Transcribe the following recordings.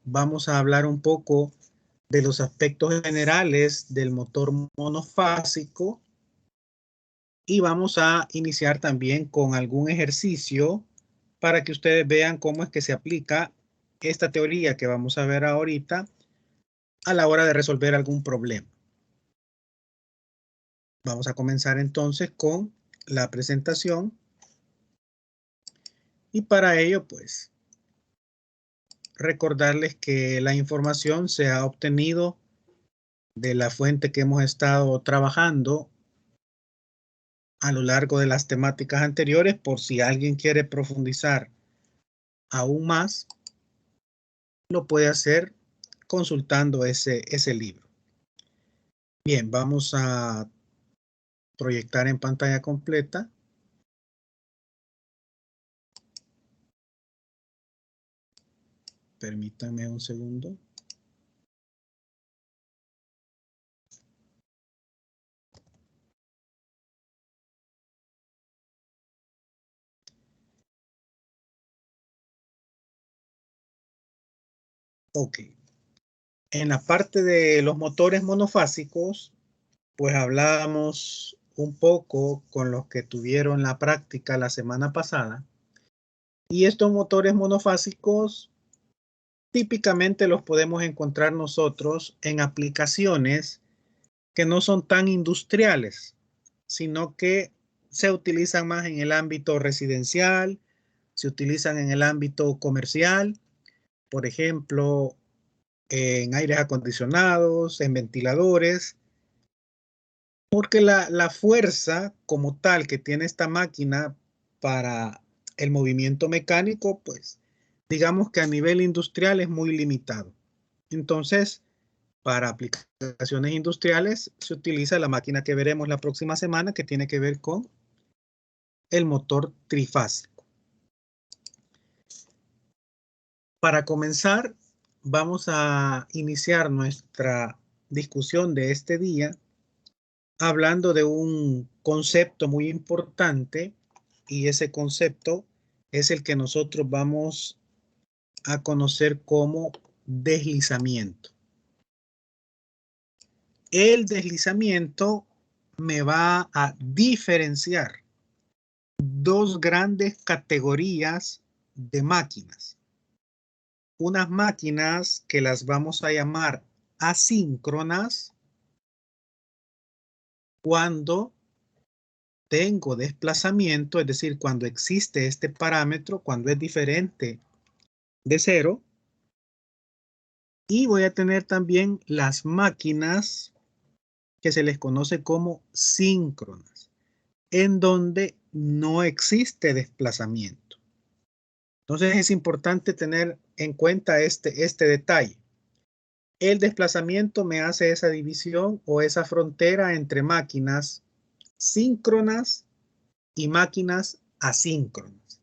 vamos a hablar un poco de los aspectos generales del motor monofásico y vamos a iniciar también con algún ejercicio para que ustedes vean cómo es que se aplica esta teoría que vamos a ver ahorita a la hora de resolver algún problema. Vamos a comenzar entonces con la presentación y para ello pues recordarles que la información se ha obtenido de la fuente que hemos estado trabajando a lo largo de las temáticas anteriores. Por si alguien quiere profundizar aún más, lo puede hacer consultando ese libro. Bien, vamos a proyectar en pantalla completa. Permítanme un segundo. Ok. En la parte de los motores monofásicos, pues hablábamos un poco con los que tuvieron la práctica la semana pasada. Y estos motores monofásicos típicamente los podemos encontrar nosotros en aplicaciones que no son tan industriales, sino que se utilizan más en el ámbito residencial, se utilizan en el ámbito comercial, por ejemplo, en aires acondicionados, en ventiladores, porque la fuerza como tal que tiene esta máquina para el movimiento mecánico, pues digamos que a nivel industrial es muy limitado. Entonces, para aplicaciones industriales se utiliza la máquina que veremos la próxima semana, que tiene que ver con el motor trifásico. Para comenzar, vamos a iniciar nuestra discusión de este día hablando de un concepto muy importante, y ese concepto es el que nosotros vamos a conocer como deslizamiento. El deslizamiento me va a diferenciar dos grandes categorías de máquinas. Unas máquinas que las vamos a llamar asíncronas cuando tengo desplazamiento, es decir, cuando existe este parámetro, cuando es diferente de cero. Y voy a tener también las máquinas que se les conoce como síncronas, en donde no existe desplazamiento. Entonces es importante tener en cuenta este detalle. El desplazamiento me hace esa división o esa frontera entre máquinas síncronas y máquinas asíncronas.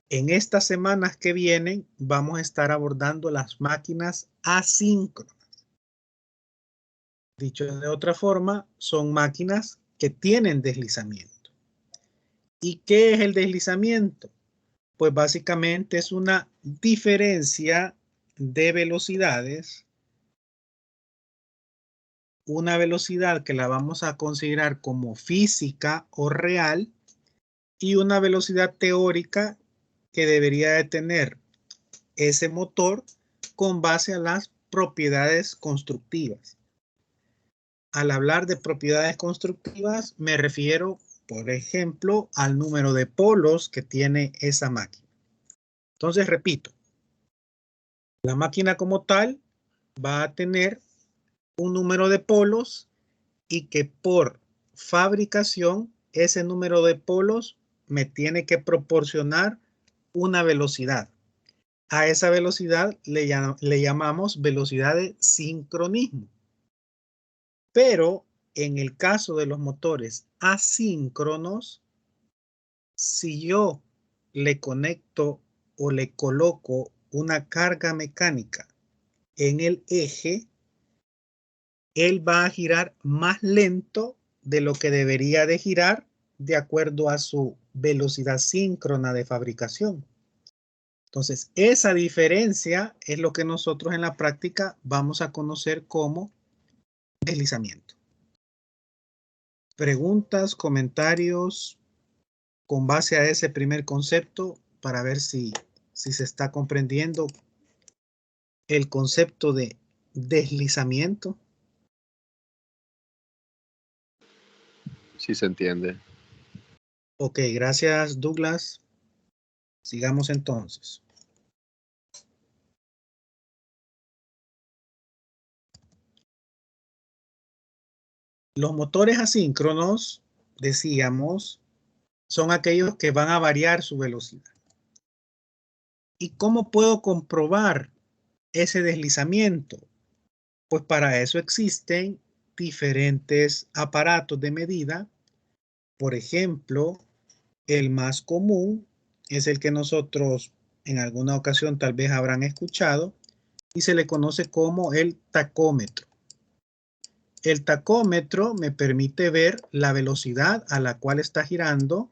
En estas semanas que vienen vamos a estar abordando las máquinas asíncronas. Dicho de otra forma, son máquinas que tienen deslizamiento. ¿Y qué es el deslizamiento? Pues básicamente es una diferencia de velocidades, una velocidad que la vamos a considerar como física o real y una velocidad teórica que debería de tener ese motor con base a las propiedades constructivas. Al hablar de propiedades constructivas me refiero, por ejemplo, al número de polos que tiene esa máquina. Entonces, repito, la máquina como tal va a tener un número de polos y que por fabricación ese número de polos me tiene que proporcionar una velocidad. A esa velocidad le llamamos velocidad de sincronismo. Pero en el caso de los motores asíncronos, si yo le conecto o le coloco una carga mecánica en el eje, él va a girar más lento de lo que debería de girar de acuerdo a su velocidad síncrona de fabricación. Entonces, esa diferencia es lo que nosotros en la práctica vamos a conocer como deslizamiento. Preguntas, comentarios con base a ese primer concepto para ver si se está comprendiendo el concepto de deslizamiento. Sí se entiende. Ok, gracias Douglas. Sigamos entonces. Los motores asíncronos, decíamos, son aquellos que van a variar su velocidad. ¿Y cómo puedo comprobar ese deslizamiento? Pues para eso existen diferentes aparatos de medida. Por ejemplo, el más común es el que nosotros en alguna ocasión tal vez habrán escuchado y se le conoce como el tacómetro. El tacómetro me permite ver la velocidad a la cual está girando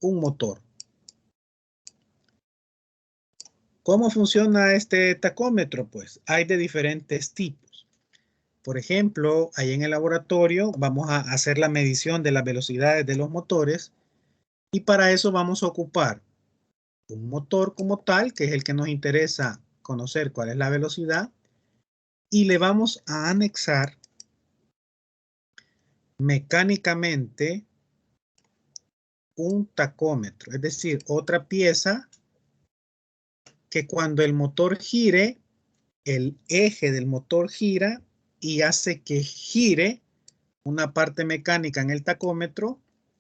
un motor. ¿Cómo funciona este tacómetro? Pues hay de diferentes tipos. Por ejemplo, ahí en el laboratorio vamos a hacer la medición de las velocidades de los motores y para eso vamos a ocupar un motor como tal, que es el que nos interesa conocer cuál es la velocidad, y le vamos a anexar mecánicamente un tacómetro, es decir, otra pieza que cuando el motor gire, el eje del motor gira y hace que gire una parte mecánica en el tacómetro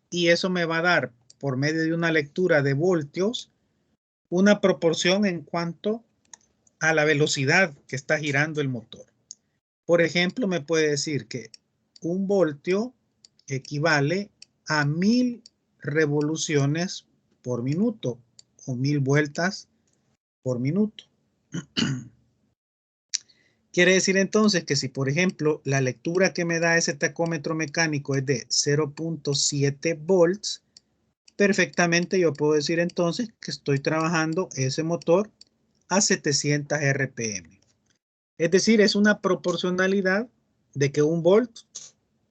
y eso me va a dar por medio de una lectura de voltios una proporción en cuanto a la velocidad que está girando el motor. Por ejemplo, me puede decir que un voltio equivale a 1000 revoluciones por minuto o 1000 vueltas por minuto. Quiere decir entonces que si, por ejemplo, la lectura que me da ese tacómetro mecánico es de 0.7 volts, perfectamente yo puedo decir entonces que estoy trabajando ese motor a 700 RPM. Es decir, es una proporcionalidad de que un volt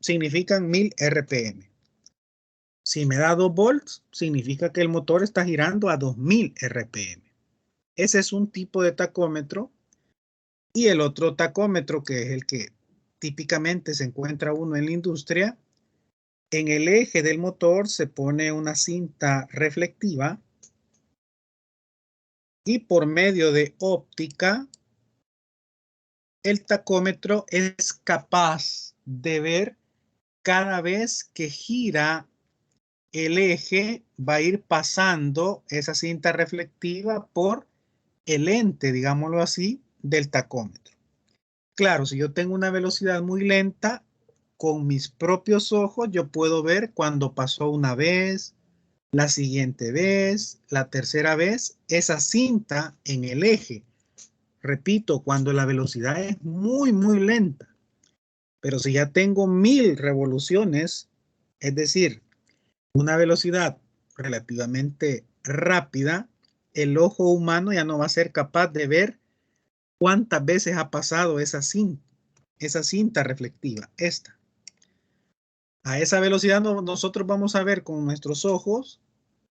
significan 1000 RPM. Si me da 2 volts, significa que el motor está girando a 2000 RPM. Ese es un tipo de tacómetro. Y el otro tacómetro, que es el que típicamente se encuentra uno en la industria, en el eje del motor se pone una cinta reflectiva y por medio de óptica, el tacómetro es capaz de ver cada vez que gira el eje, va a ir pasando esa cinta reflectiva por el lente, digámoslo así, del tacómetro. Claro, si yo tengo una velocidad muy lenta, con mis propios ojos yo puedo ver cuando pasó una vez, la siguiente vez, la tercera vez, esa cinta en el eje. Repito, cuando la velocidad es muy, muy lenta. Pero si ya tengo 1000 revoluciones, es decir, una velocidad relativamente rápida, el ojo humano ya no va a ser capaz de ver cuántas veces ha pasado esa cinta reflectiva, esta. A esa velocidad nosotros vamos a ver con nuestros ojos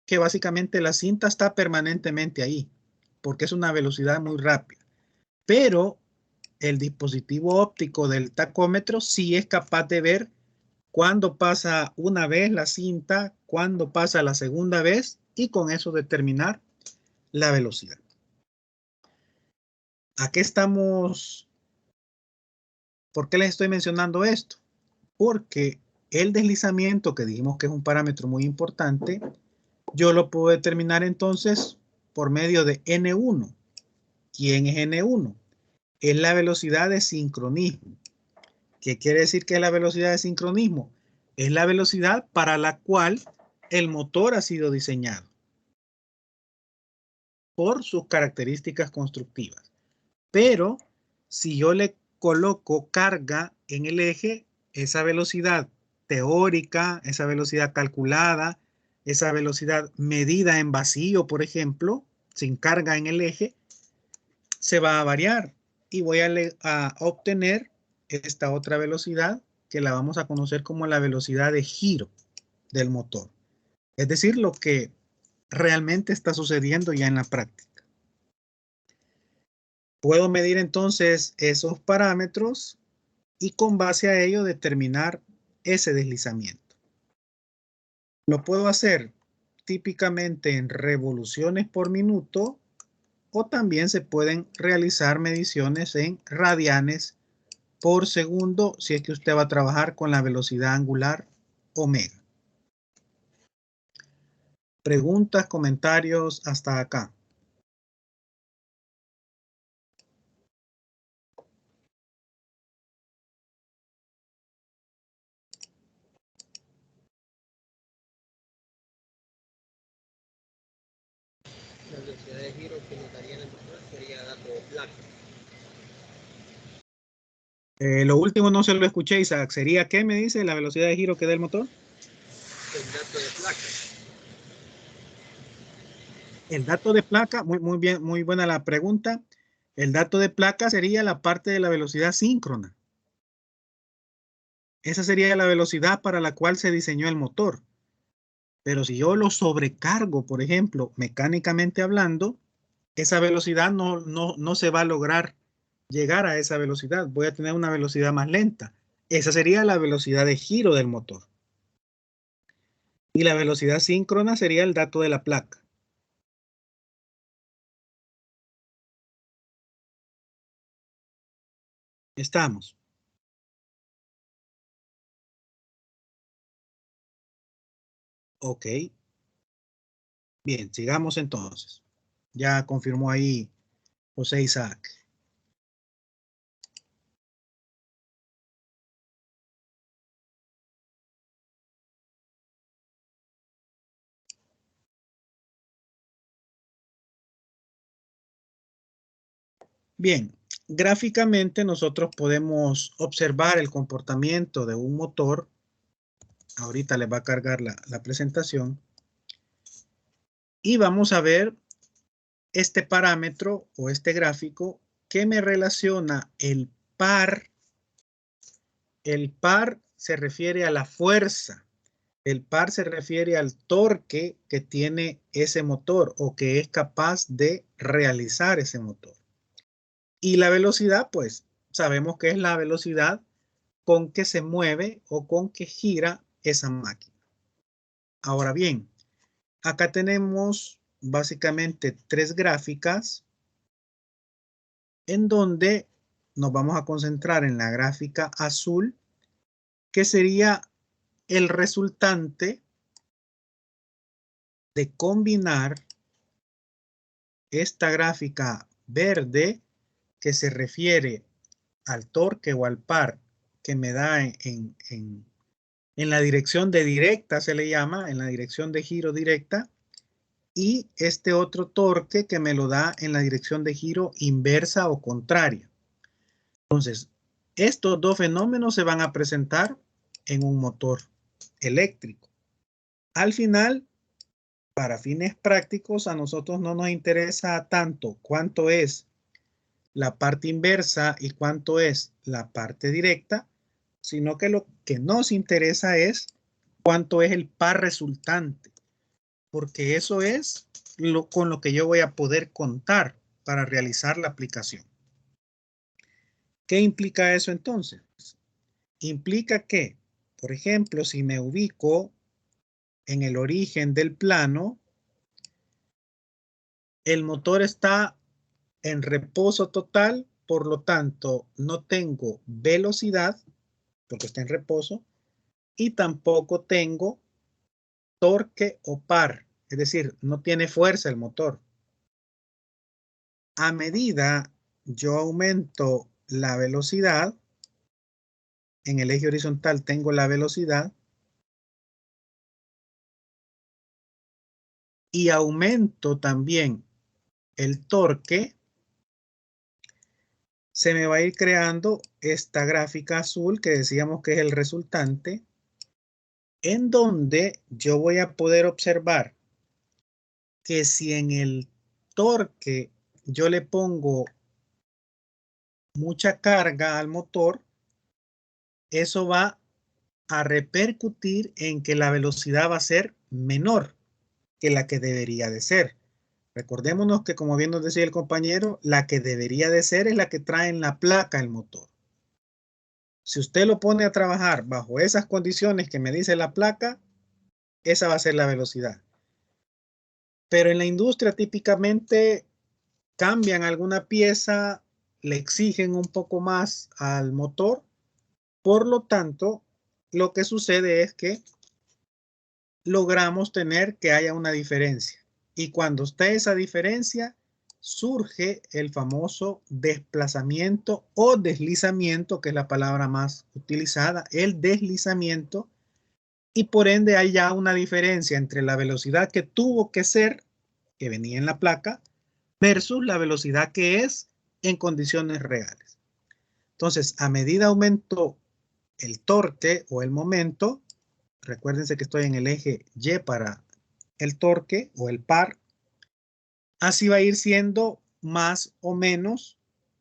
que básicamente la cinta está permanentemente ahí, porque es una velocidad muy rápida. Pero el dispositivo óptico del tacómetro sí es capaz de ver cuándo pasa una vez la cinta, cuándo pasa la segunda vez y con eso determinar la velocidad. ¿A qué estamos? ¿Por qué les estoy mencionando esto? Porque el deslizamiento, que dijimos que es un parámetro muy importante, yo lo puedo determinar entonces por medio de N1. ¿Quién es N1? Es la velocidad de sincronismo. ¿Qué quiere decir que es la velocidad de sincronismo? Es la velocidad para la cual el motor ha sido diseñado por sus características constructivas. Pero si yo le coloco carga en el eje, esa velocidad teórica, esa velocidad calculada, esa velocidad medida en vacío, por ejemplo, sin carga en el eje, se va a variar y voy a obtener esta otra velocidad que la vamos a conocer como la velocidad de giro del motor. Es decir, lo que realmente está sucediendo ya en la práctica. Puedo medir entonces esos parámetros y con base a ello determinar ese deslizamiento. Lo puedo hacer típicamente en revoluciones por minuto o también se pueden realizar mediciones en radianes por segundo si es que usted va a trabajar con la velocidad angular omega. Preguntas, comentarios hasta acá. La velocidad de giro que nos daría en el motor sería dato de placa. Lo último no se lo escuché, Isaac. ¿Sería qué me dice la velocidad de giro que da el motor? El dato de placa. El dato de placa, muy bien, muy buena la pregunta. El dato de placa sería la parte de la velocidad síncrona. Esa sería la velocidad para la cual se diseñó el motor. Pero si yo lo sobrecargo, por ejemplo, mecánicamente hablando, esa velocidad no se va a lograr llegar a esa velocidad. Voy a tener una velocidad más lenta. Esa sería la velocidad de giro del motor. Y la velocidad síncrona sería el dato de la placa. Estamos. Ok. Bien, sigamos entonces. Ya confirmó ahí José Isaac. Bien, gráficamente nosotros podemos observar el comportamiento de un motor. Ahorita les va a cargar la presentación. Y vamos a ver este parámetro o este gráfico que me relaciona el par. El par se refiere a la fuerza. El par se refiere al torque que tiene ese motor o que es capaz de realizar ese motor. Y la velocidad, pues, sabemos que es la velocidad con que se mueve o con que gira esa máquina. Ahora bien, acá tenemos básicamente tres gráficas en donde nos vamos a concentrar en la gráfica azul, que sería el resultante de combinar esta gráfica verde que se refiere al torque o al par que me da en la dirección de directa, se le llama, en la dirección de giro directa, y este otro torque que me lo da en la dirección de giro inversa o contraria. Entonces, estos dos fenómenos se van a presentar en un motor eléctrico. Al final, para fines prácticos, a nosotros no nos interesa tanto cuánto es la parte inversa y cuánto es la parte directa, sino que lo que nos interesa es cuánto es el par resultante, porque eso es con lo que yo voy a poder contar para realizar la aplicación. ¿Qué implica eso entonces? Implica que, por ejemplo, si me ubico en el origen del plano, el motor está en reposo total, por lo tanto, no tengo velocidad, porque está en reposo, y tampoco tengo torque o par, es decir, no tiene fuerza el motor. A medida yo aumento la velocidad, en el eje horizontal tengo la velocidad, y aumento también el torque, se me va a ir creando esta gráfica azul que decíamos que es el resultante, en donde yo voy a poder observar que si en el torque yo le pongo mucha carga al motor, eso va a repercutir en que la velocidad va a ser menor que la que debería de ser. Recordémonos que, como bien nos decía el compañero, la que debería de ser es la que trae en la placa el motor. Si usted lo pone a trabajar bajo esas condiciones que me dice la placa, esa va a ser la velocidad. Pero en la industria típicamente cambian alguna pieza, le exigen un poco más al motor. Por lo tanto, lo que sucede es que logramos tener que haya una diferencia. Y cuando está esa diferencia, surge el famoso desplazamiento o deslizamiento, que es la palabra más utilizada, el deslizamiento, y por ende hay ya una diferencia entre la velocidad que tuvo que ser, que venía en la placa, versus la velocidad que es en condiciones reales. Entonces, a medida aumento el torque o el momento, recuérdense que estoy en el eje Y para el torque o el par, así va a ir siendo más o menos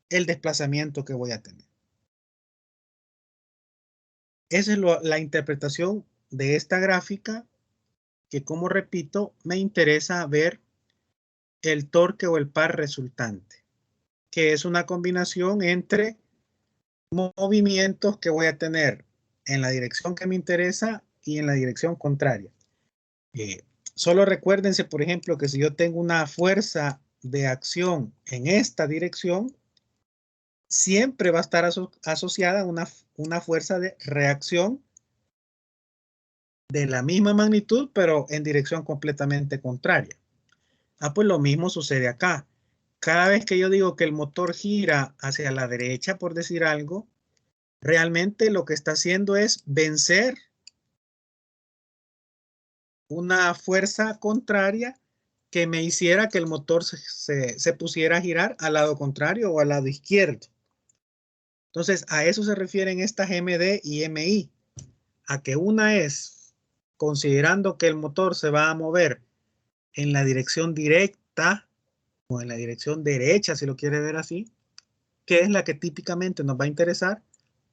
el desplazamiento que voy a tener. Esa es la interpretación de esta gráfica, que, como repito, me interesa ver el torque o el par resultante, que es una combinación entre movimientos que voy a tener en la dirección que me interesa y en la dirección contraria. Solo recuérdense, por ejemplo, que si yo tengo una fuerza de acción en esta dirección, siempre va a estar asociada a una fuerza de reacción de la misma magnitud, pero en dirección completamente contraria. Pues lo mismo sucede acá. Cada vez que yo digo que el motor gira hacia la derecha, por decir algo, realmente lo que está haciendo es vencer una fuerza contraria que me hiciera que el motor se pusiera a girar al lado contrario o al lado izquierdo. Entonces, a eso se refieren estas MD y MI, a que una es considerando que el motor se va a mover en la dirección directa o en la dirección derecha, si lo quiere ver así, que es la que típicamente nos va a interesar,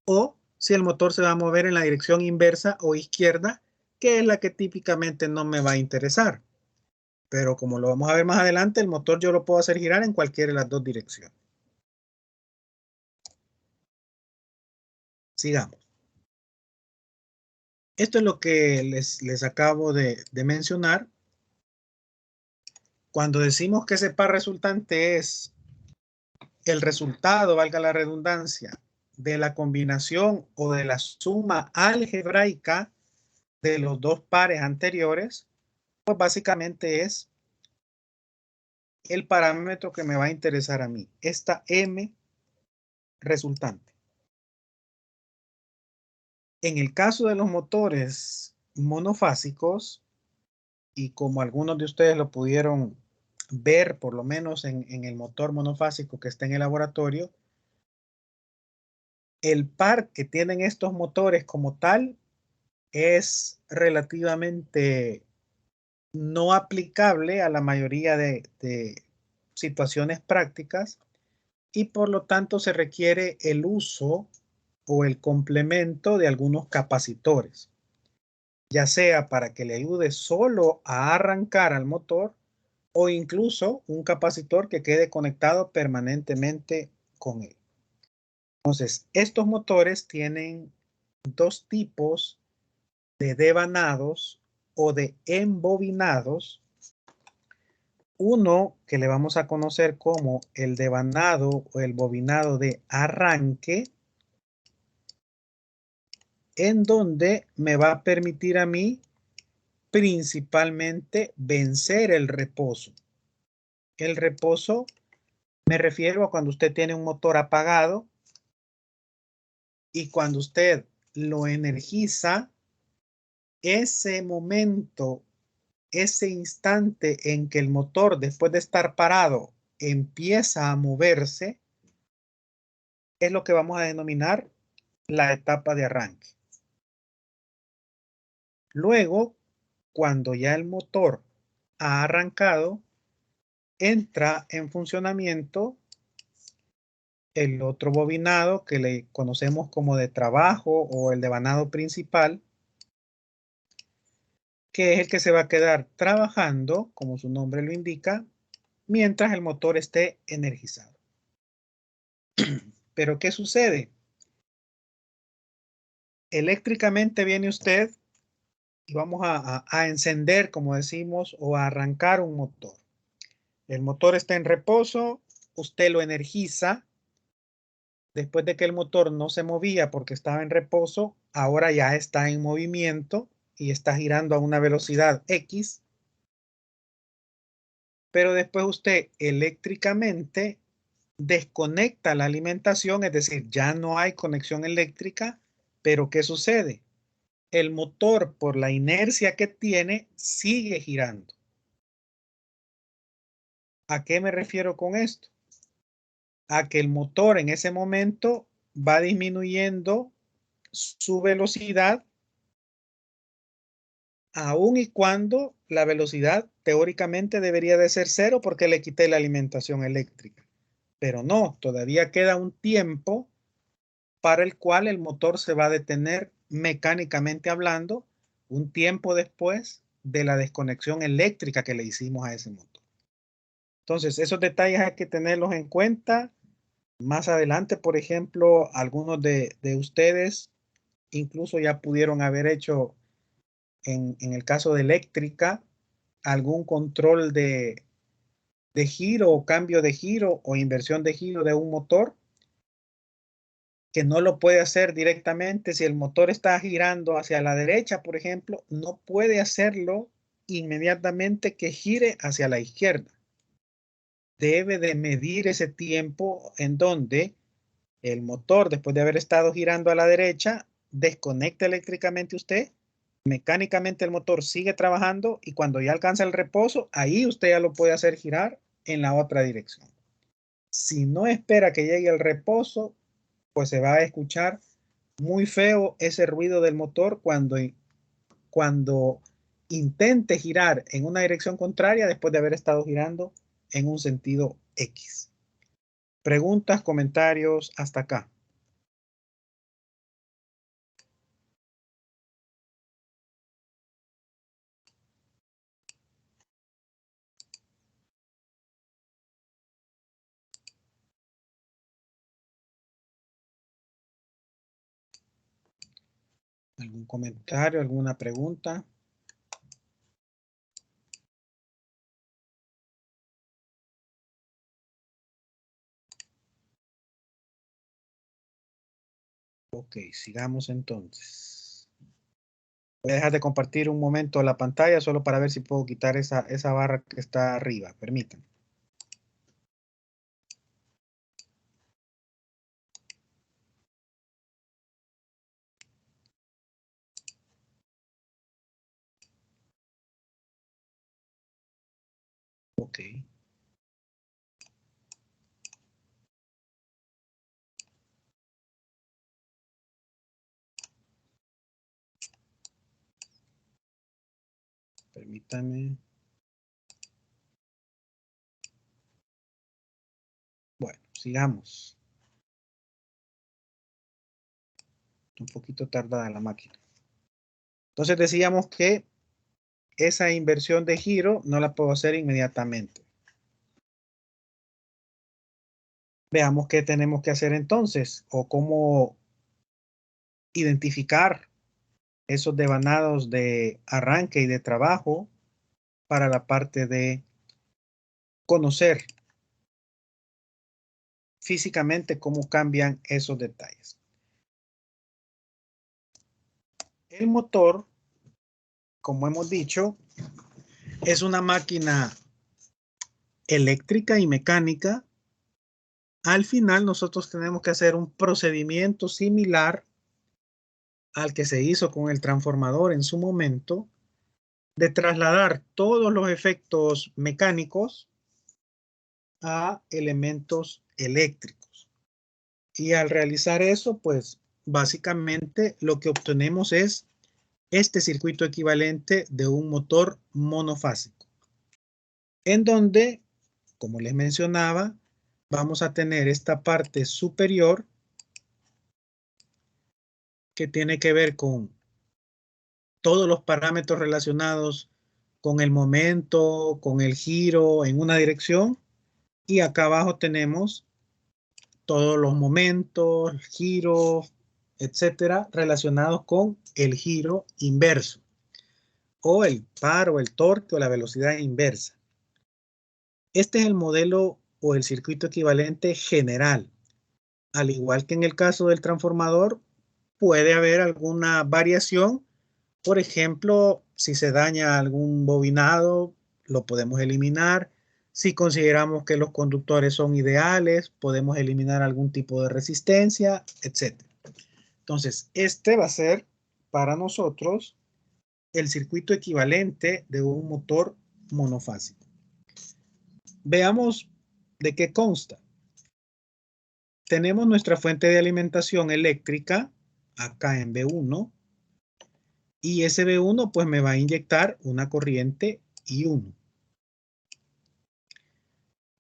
o si el motor se va a mover en la dirección inversa o izquierda, que es la que típicamente no me va a interesar. Pero como lo vamos a ver más adelante, el motor yo lo puedo hacer girar en cualquiera de las dos direcciones. Sigamos. Esto es lo que les acabo de mencionar. Cuando decimos que ese par resultante es el resultado, valga la redundancia, de la combinación o de la suma algebraica de los dos pares anteriores, pues básicamente es el parámetro que me va a interesar a mí, esta M resultante. En el caso de los motores monofásicos, y como algunos de ustedes lo pudieron ver, por lo menos en el motor monofásico que está en el laboratorio, el par que tienen estos motores como tal es relativamente no aplicable a la mayoría de situaciones prácticas, y por lo tanto se requiere el uso o el complemento de algunos capacitores, ya sea para que le ayude solo a arrancar al motor o incluso un capacitor que quede conectado permanentemente con él. Entonces, estos motores tienen dos tipos de devanados o de embobinados. Uno que le vamos a conocer como el devanado o el bobinado de arranque, en donde me va a permitir a mí principalmente vencer el reposo. El reposo me refiero a cuando usted tiene un motor apagado y cuando usted lo energiza, ese momento, ese instante en que el motor, después de estar parado, empieza a moverse, es lo que vamos a denominar la etapa de arranque. Luego, cuando ya el motor ha arrancado, entra en funcionamiento el otro bobinado que le conocemos como de trabajo o el devanado principal, que es el que se va a quedar trabajando, como su nombre lo indica, mientras el motor esté energizado. Pero ¿qué sucede? Eléctricamente viene usted y vamos a encender, como decimos, o a arrancar un motor. El motor está en reposo, usted lo energiza. Después de que el motor no se movía porque estaba en reposo, ahora ya está en movimiento y está girando a una velocidad X. Pero después usted eléctricamente desconecta la alimentación, es decir, ya no hay conexión eléctrica, pero ¿qué sucede? El motor, por la inercia que tiene, sigue girando. ¿A qué me refiero con esto? A que el motor en ese momento va disminuyendo su velocidad aun y cuando la velocidad teóricamente debería de ser cero porque le quité la alimentación eléctrica. Pero no, todavía queda un tiempo para el cual el motor se va a detener mecánicamente hablando, un tiempo después de la desconexión eléctrica que le hicimos a ese motor. Entonces, esos detalles hay que tenerlos en cuenta. Más adelante, por ejemplo, algunos de ustedes incluso ya pudieron haber hecho, en el caso de eléctrica, algún control de giro o cambio de giro o inversión de giro de un motor, que no lo puede hacer directamente. Si el motor está girando hacia la derecha, por ejemplo, no puede hacerlo inmediatamente que gire hacia la izquierda. Debe de medir ese tiempo en donde el motor, después de haber estado girando a la derecha, desconecta eléctricamente usted, mecánicamente el motor sigue trabajando y cuando ya alcanza el reposo, ahí usted ya lo puede hacer girar en la otra dirección. Si no espera que llegue el reposo, pues se va a escuchar muy feo ese ruido del motor cuando intente girar en una dirección contraria después de haber estado girando en un sentido X. Preguntas, comentarios, hasta acá. ¿Algún comentario, alguna pregunta? Ok, sigamos entonces. Voy a dejar de compartir un momento la pantalla solo para ver si puedo quitar esa barra que está arriba. Permítanme. Ok. Permítanme. Bueno, sigamos. Un poquito tardada la máquina. Entonces decíamos que esa inversión de giro no la puedo hacer inmediatamente. Veamos qué tenemos que hacer entonces o cómo identificar esos devanados de arranque y de trabajo para la parte de conocer físicamente cómo cambian esos detalles. El motor, como hemos dicho, es una máquina eléctrica y mecánica. Al final nosotros tenemos que hacer un procedimiento similar al que se hizo con el transformador en su momento, de trasladar todos los efectos mecánicos a elementos eléctricos. Y al realizar eso, pues básicamente lo que obtenemos es este circuito equivalente de un motor monofásico, en donde como les mencionaba, vamos a tener esta parte superior que tiene que ver con todos los parámetros relacionados con el momento, con el giro en una dirección. Y acá abajo tenemos todos los momentos, giros, etcétera, relacionados con el giro inverso o el par o el torque o la velocidad inversa. Este es el modelo o el circuito equivalente general. Al igual que en el caso del transformador, puede haber alguna variación. Por ejemplo, si se daña algún bobinado, lo podemos eliminar. Si consideramos que los conductores son ideales, podemos eliminar algún tipo de resistencia, etc. Entonces, este va a ser para nosotros el circuito equivalente de un motor monofásico. Veamos de qué consta. Tenemos nuestra fuente de alimentación eléctrica acá en B1 y ese B1 pues me va a inyectar una corriente I1.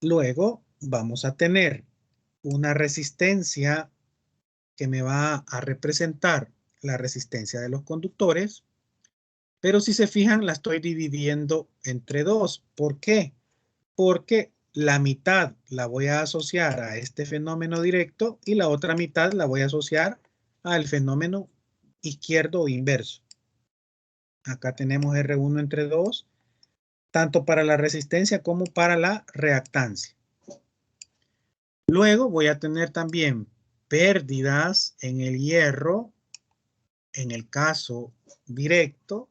Luego vamos a tener una resistencia que me va a representar la resistencia de los conductores, pero si se fijan la estoy dividiendo entre dos. ¿Por qué? Porque la mitad la voy a asociar a este fenómeno directo y la otra mitad la voy a asociar al fenómeno izquierdo o inverso. Acá tenemos R1 entre 2, tanto para la resistencia como para la reactancia. Luego voy a tener también pérdidas en el hierro, en el caso directo,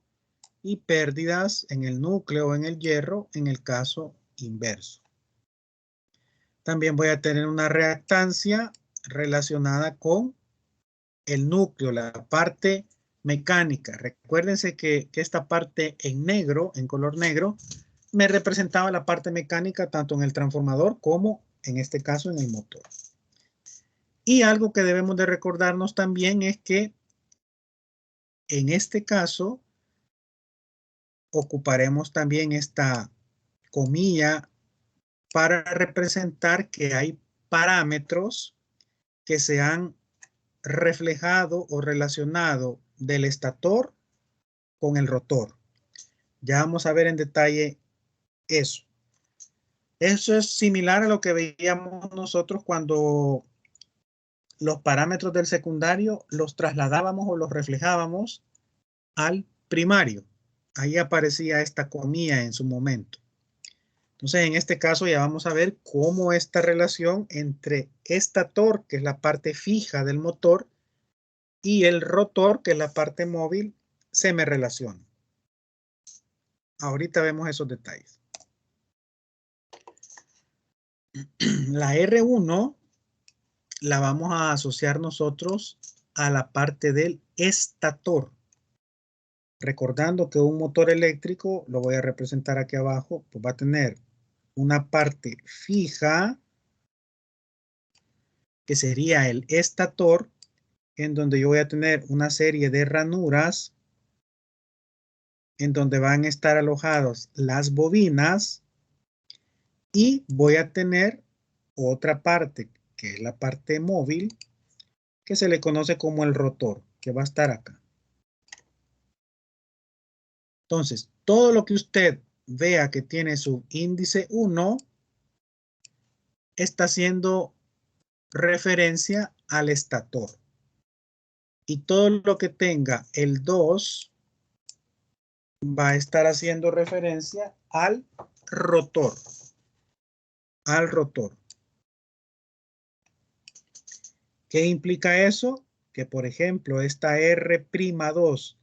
y pérdidas en el núcleo o en el hierro, en el caso inverso. También voy a tener una reactancia relacionada con el núcleo, la parte mecánica. Recuérdense que esta parte en negro, en color negro, me representaba la parte mecánica tanto en el transformador como en este caso en el motor. Y algo que debemos de recordarnos también es que en este caso ocuparemos también esta comilla para representar que hay parámetros que se han reflejado o relacionado del estator con el rotor. Ya vamos a ver en detalle eso. Eso es similar a lo que veíamos nosotros cuando los parámetros del secundario los trasladábamos o los reflejábamos al primario. Ahí aparecía esta comilla en su momento. Entonces, en este caso ya vamos a ver cómo esta relación entre estator, que es la parte fija del motor, y el rotor, que es la parte móvil, se me relaciona. Ahorita vemos esos detalles. La R1 la vamos a asociar nosotros a la parte del estator. Recordando que un motor eléctrico, lo voy a representar aquí abajo, pues va a tener una parte fija, que sería el estator, en donde yo voy a tener una serie de ranuras, en donde van a estar alojadas las bobinas, y voy a tener otra parte, que es la parte móvil, que se le conoce como el rotor, que va a estar acá. Entonces, todo lo que usted vea que tiene su índice 1 está haciendo referencia al estator. Y todo lo que tenga el 2 va a estar haciendo referencia al rotor. Al rotor. ¿Qué implica eso? Que, por ejemplo, esta R'2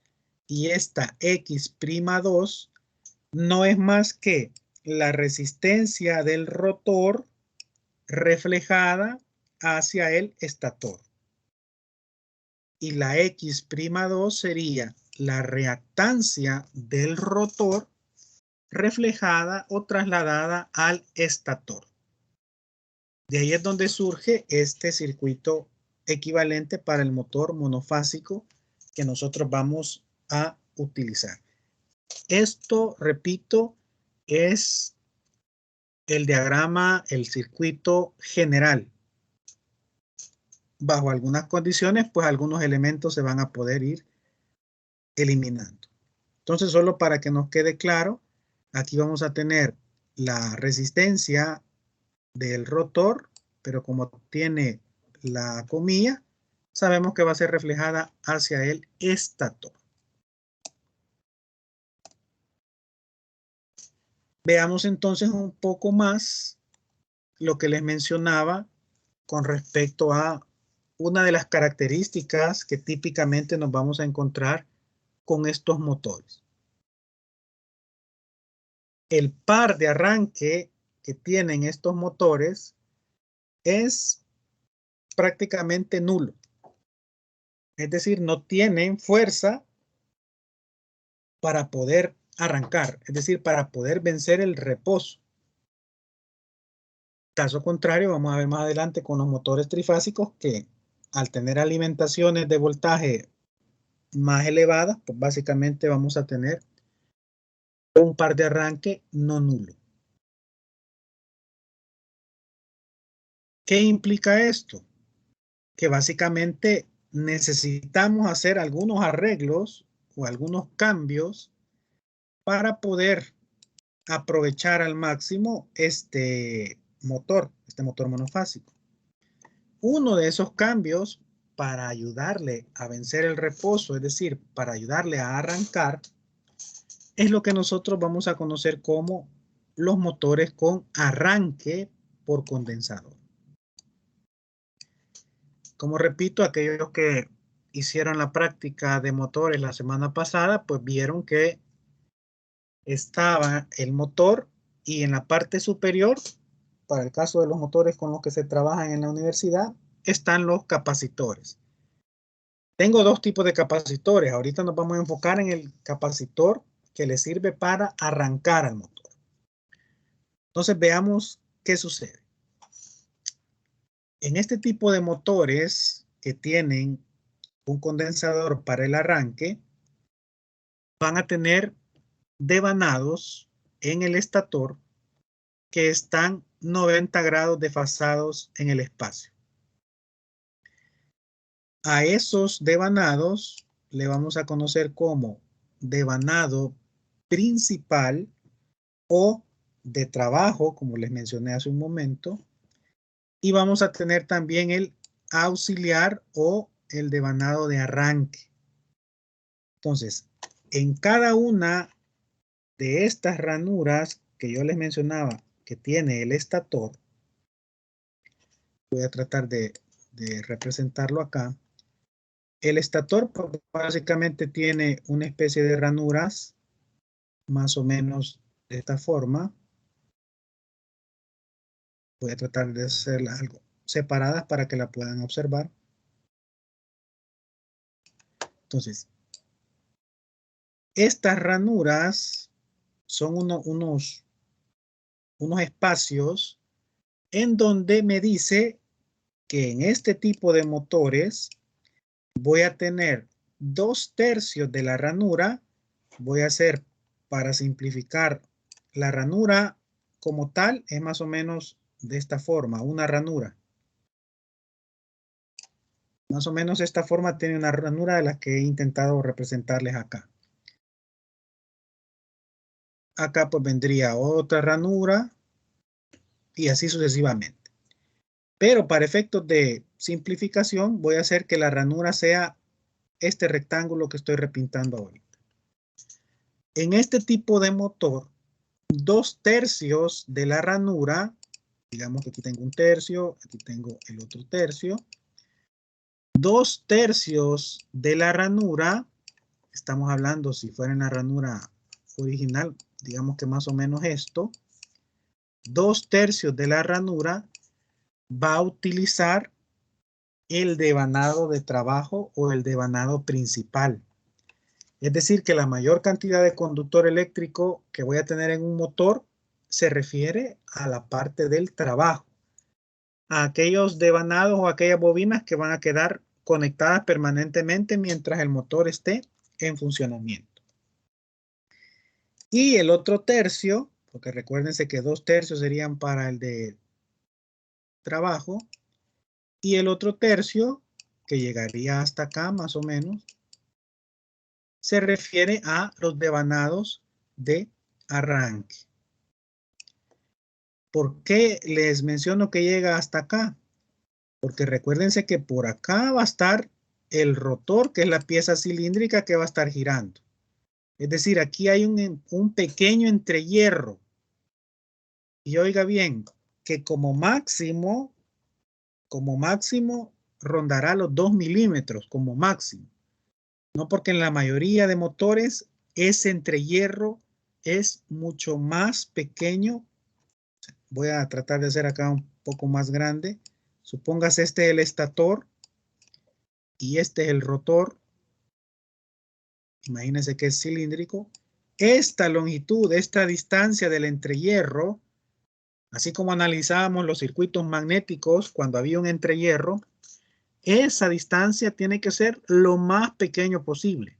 y esta X'2 no es más que la resistencia del rotor reflejada hacia el estator. Y la X'2 sería la reactancia del rotor reflejada o trasladada al estator. De ahí es donde surge este circuito equivalente para el motor monofásico que nosotros vamos a utilizar. Esto, repito, es el diagrama, el circuito general. Bajo algunas condiciones, pues algunos elementos se van a poder ir eliminando. Entonces, solo para que nos quede claro, aquí vamos a tener la resistencia del rotor, pero como tiene la comilla, sabemos que va a ser reflejada hacia el estator. Veamos entonces un poco más lo que les mencionaba con respecto a una de las características que típicamente nos vamos a encontrar con estos motores. El par de arranque que tienen estos motores es prácticamente nulo. Es decir, no tienen fuerza para poder arrancar, es decir, para poder vencer el reposo. Caso contrario, vamos a ver más adelante con los motores trifásicos que al tener alimentaciones de voltaje más elevadas, pues básicamente vamos a tener un par de arranque no nulo. ¿Qué implica esto? Que básicamente necesitamos hacer algunos arreglos o algunos cambios para poder aprovechar al máximo este motor monofásico. Uno de esos cambios para ayudarle a vencer el reposo, es decir, para ayudarle a arrancar, es lo que nosotros vamos a conocer como los motores con arranque por condensador. Como repito, aquellos que hicieron la práctica de motores la semana pasada, pues vieron que estaba el motor y en la parte superior, para el caso de los motores con los que se trabajan en la universidad, están los capacitores. Tengo dos tipos de capacitores. Ahorita nos vamos a enfocar en el capacitor que le sirve para arrancar al motor. Entonces veamos qué sucede. En este tipo de motores que tienen un condensador para el arranque, van a tener devanados en el estator que están 90 grados desfasados en el espacio. A esos devanados le vamos a conocer como devanado principal o de trabajo, como les mencioné hace un momento, y vamos a tener también el auxiliar o el devanado de arranque. Entonces, en cada una de estas ranuras que yo les mencionaba que tiene el estator, voy a tratar de representarlo acá. El estator básicamente tiene una especie de ranuras más o menos de esta forma. Voy a tratar de hacerlas algo separadas para que la puedan observar. Entonces, estas ranuras son unos espacios en donde me dice que en este tipo de motores voy a tener 2/3 de la ranura. Voy a hacer, para simplificar, la ranura como tal es más o menos de esta forma, una ranura. Más o menos esta forma tiene una ranura de las que he intentado representarles acá. Acá pues vendría otra ranura y así sucesivamente. Pero para efectos de simplificación voy a hacer que la ranura sea este rectángulo que estoy repintando ahorita. En este tipo de motor, 2/3 de la ranura, digamos que aquí tengo un tercio, aquí tengo el otro tercio, 2/3 de la ranura, estamos hablando si fuera en la ranura original, digamos que más o menos esto, 2/3 de la ranura va a utilizar el devanado de trabajo o el devanado principal. Es decir, que la mayor cantidad de conductor eléctrico que voy a tener en un motor se refiere a la parte del trabajo, a aquellos devanados o aquellas bobinas que van a quedar conectadas permanentemente mientras el motor esté en funcionamiento. Y el otro tercio porque recuérdense que 2/3 serían para el de trabajo y el otro tercio, que llegaría hasta acá más o menos, se refiere a los devanados de arranque. ¿Por qué les menciono que llega hasta acá? Porque recuérdense que por acá va a estar el rotor, que es la pieza cilíndrica que va a estar girando. Es decir, aquí hay un pequeño entrehierro. Y oiga bien, que como máximo rondará los 2 milímetros como máximo. No, porque en la mayoría de motores ese entrehierro es mucho más pequeño. Voy a tratar de hacer acá un poco más grande. Supóngase este es el estator y este es el rotor. Imagínense que es cilíndrico. Esta longitud, esta distancia del entrehierro, así como analizábamos los circuitos magnéticos cuando había un entrehierro, esa distancia tiene que ser lo más pequeño posible,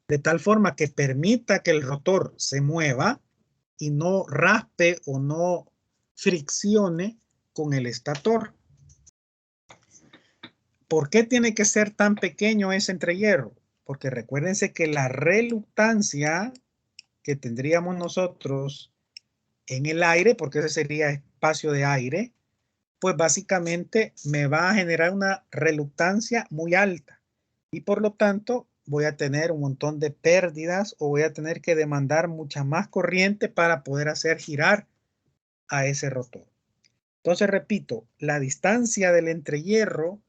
de tal forma que permita que el rotor se mueva y no raspe o no friccione con el estator. ¿Por qué tiene que ser tan pequeño ese entrehierro? Porque recuérdense que la reluctancia que tendríamos nosotros en el aire, porque ese sería espacio de aire, pues básicamente me va a generar una reluctancia muy alta y por lo tanto voy a tener un montón de pérdidas o voy a tener que demandar mucha más corriente para poder hacer girar a ese rotor. Entonces, repito, la distancia del entrehierro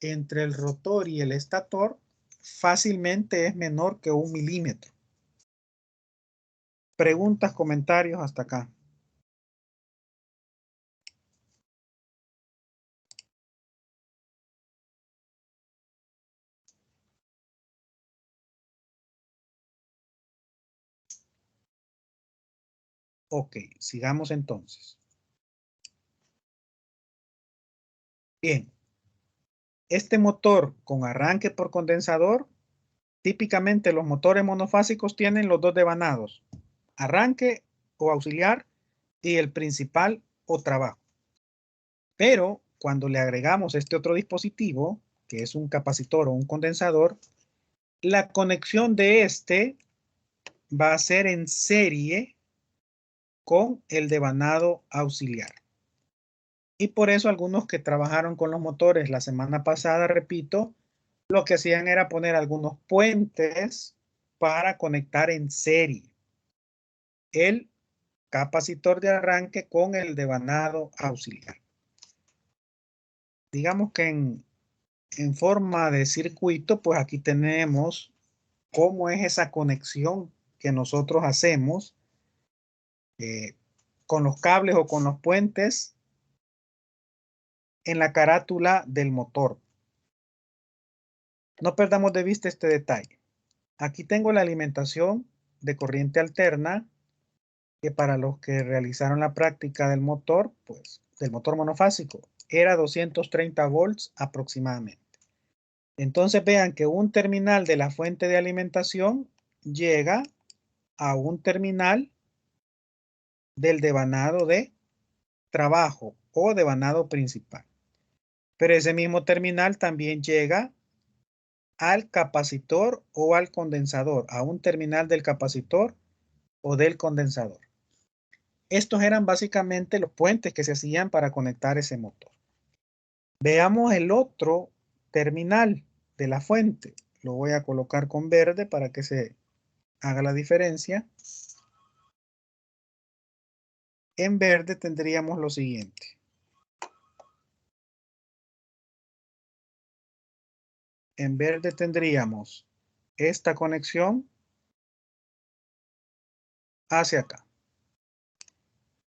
entre el rotor y el estator fácilmente es menor que 1 milímetro. Preguntas, comentarios hasta acá. Ok, sigamos entonces. Bien, este motor con arranque por condensador, típicamente los motores monofásicos tienen los dos devanados, arranque o auxiliar y el principal o trabajo. Pero cuando le agregamos este otro dispositivo, que es un capacitor o un condensador, la conexión de este va a ser en serie con el devanado auxiliar. Y por eso algunos que trabajaron con los motores la semana pasada, repito, lo que hacían era poner algunos puentes para conectar en serie el capacitor de arranque con el devanado auxiliar. Digamos que en forma de circuito, pues aquí tenemos cómo es esa conexión que nosotros hacemos con los cables o con los puentes en la carátula del motor. No perdamos de vista este detalle. Aquí tengo la alimentación de corriente alterna, que para los que realizaron la práctica del motor, pues del motor monofásico, era 230 volts aproximadamente. Entonces vean que un terminal de la fuente de alimentación llega a un terminal del devanado de trabajo o devanado principal. Pero ese mismo terminal también llega al capacitor o al condensador, a un terminal del capacitor o del condensador. Estos eran básicamente los puentes que se hacían para conectar ese motor. Veamos el otro terminal de la fuente. Lo voy a colocar con verde para que se haga la diferencia. En verde tendríamos lo siguiente. En verde tendríamos esta conexión hacia acá.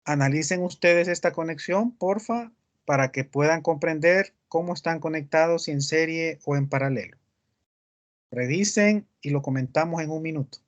Analicen ustedes esta conexión, porfa, para que puedan comprender cómo están conectados, si en serie o en paralelo. Revisen y lo comentamos en un minuto.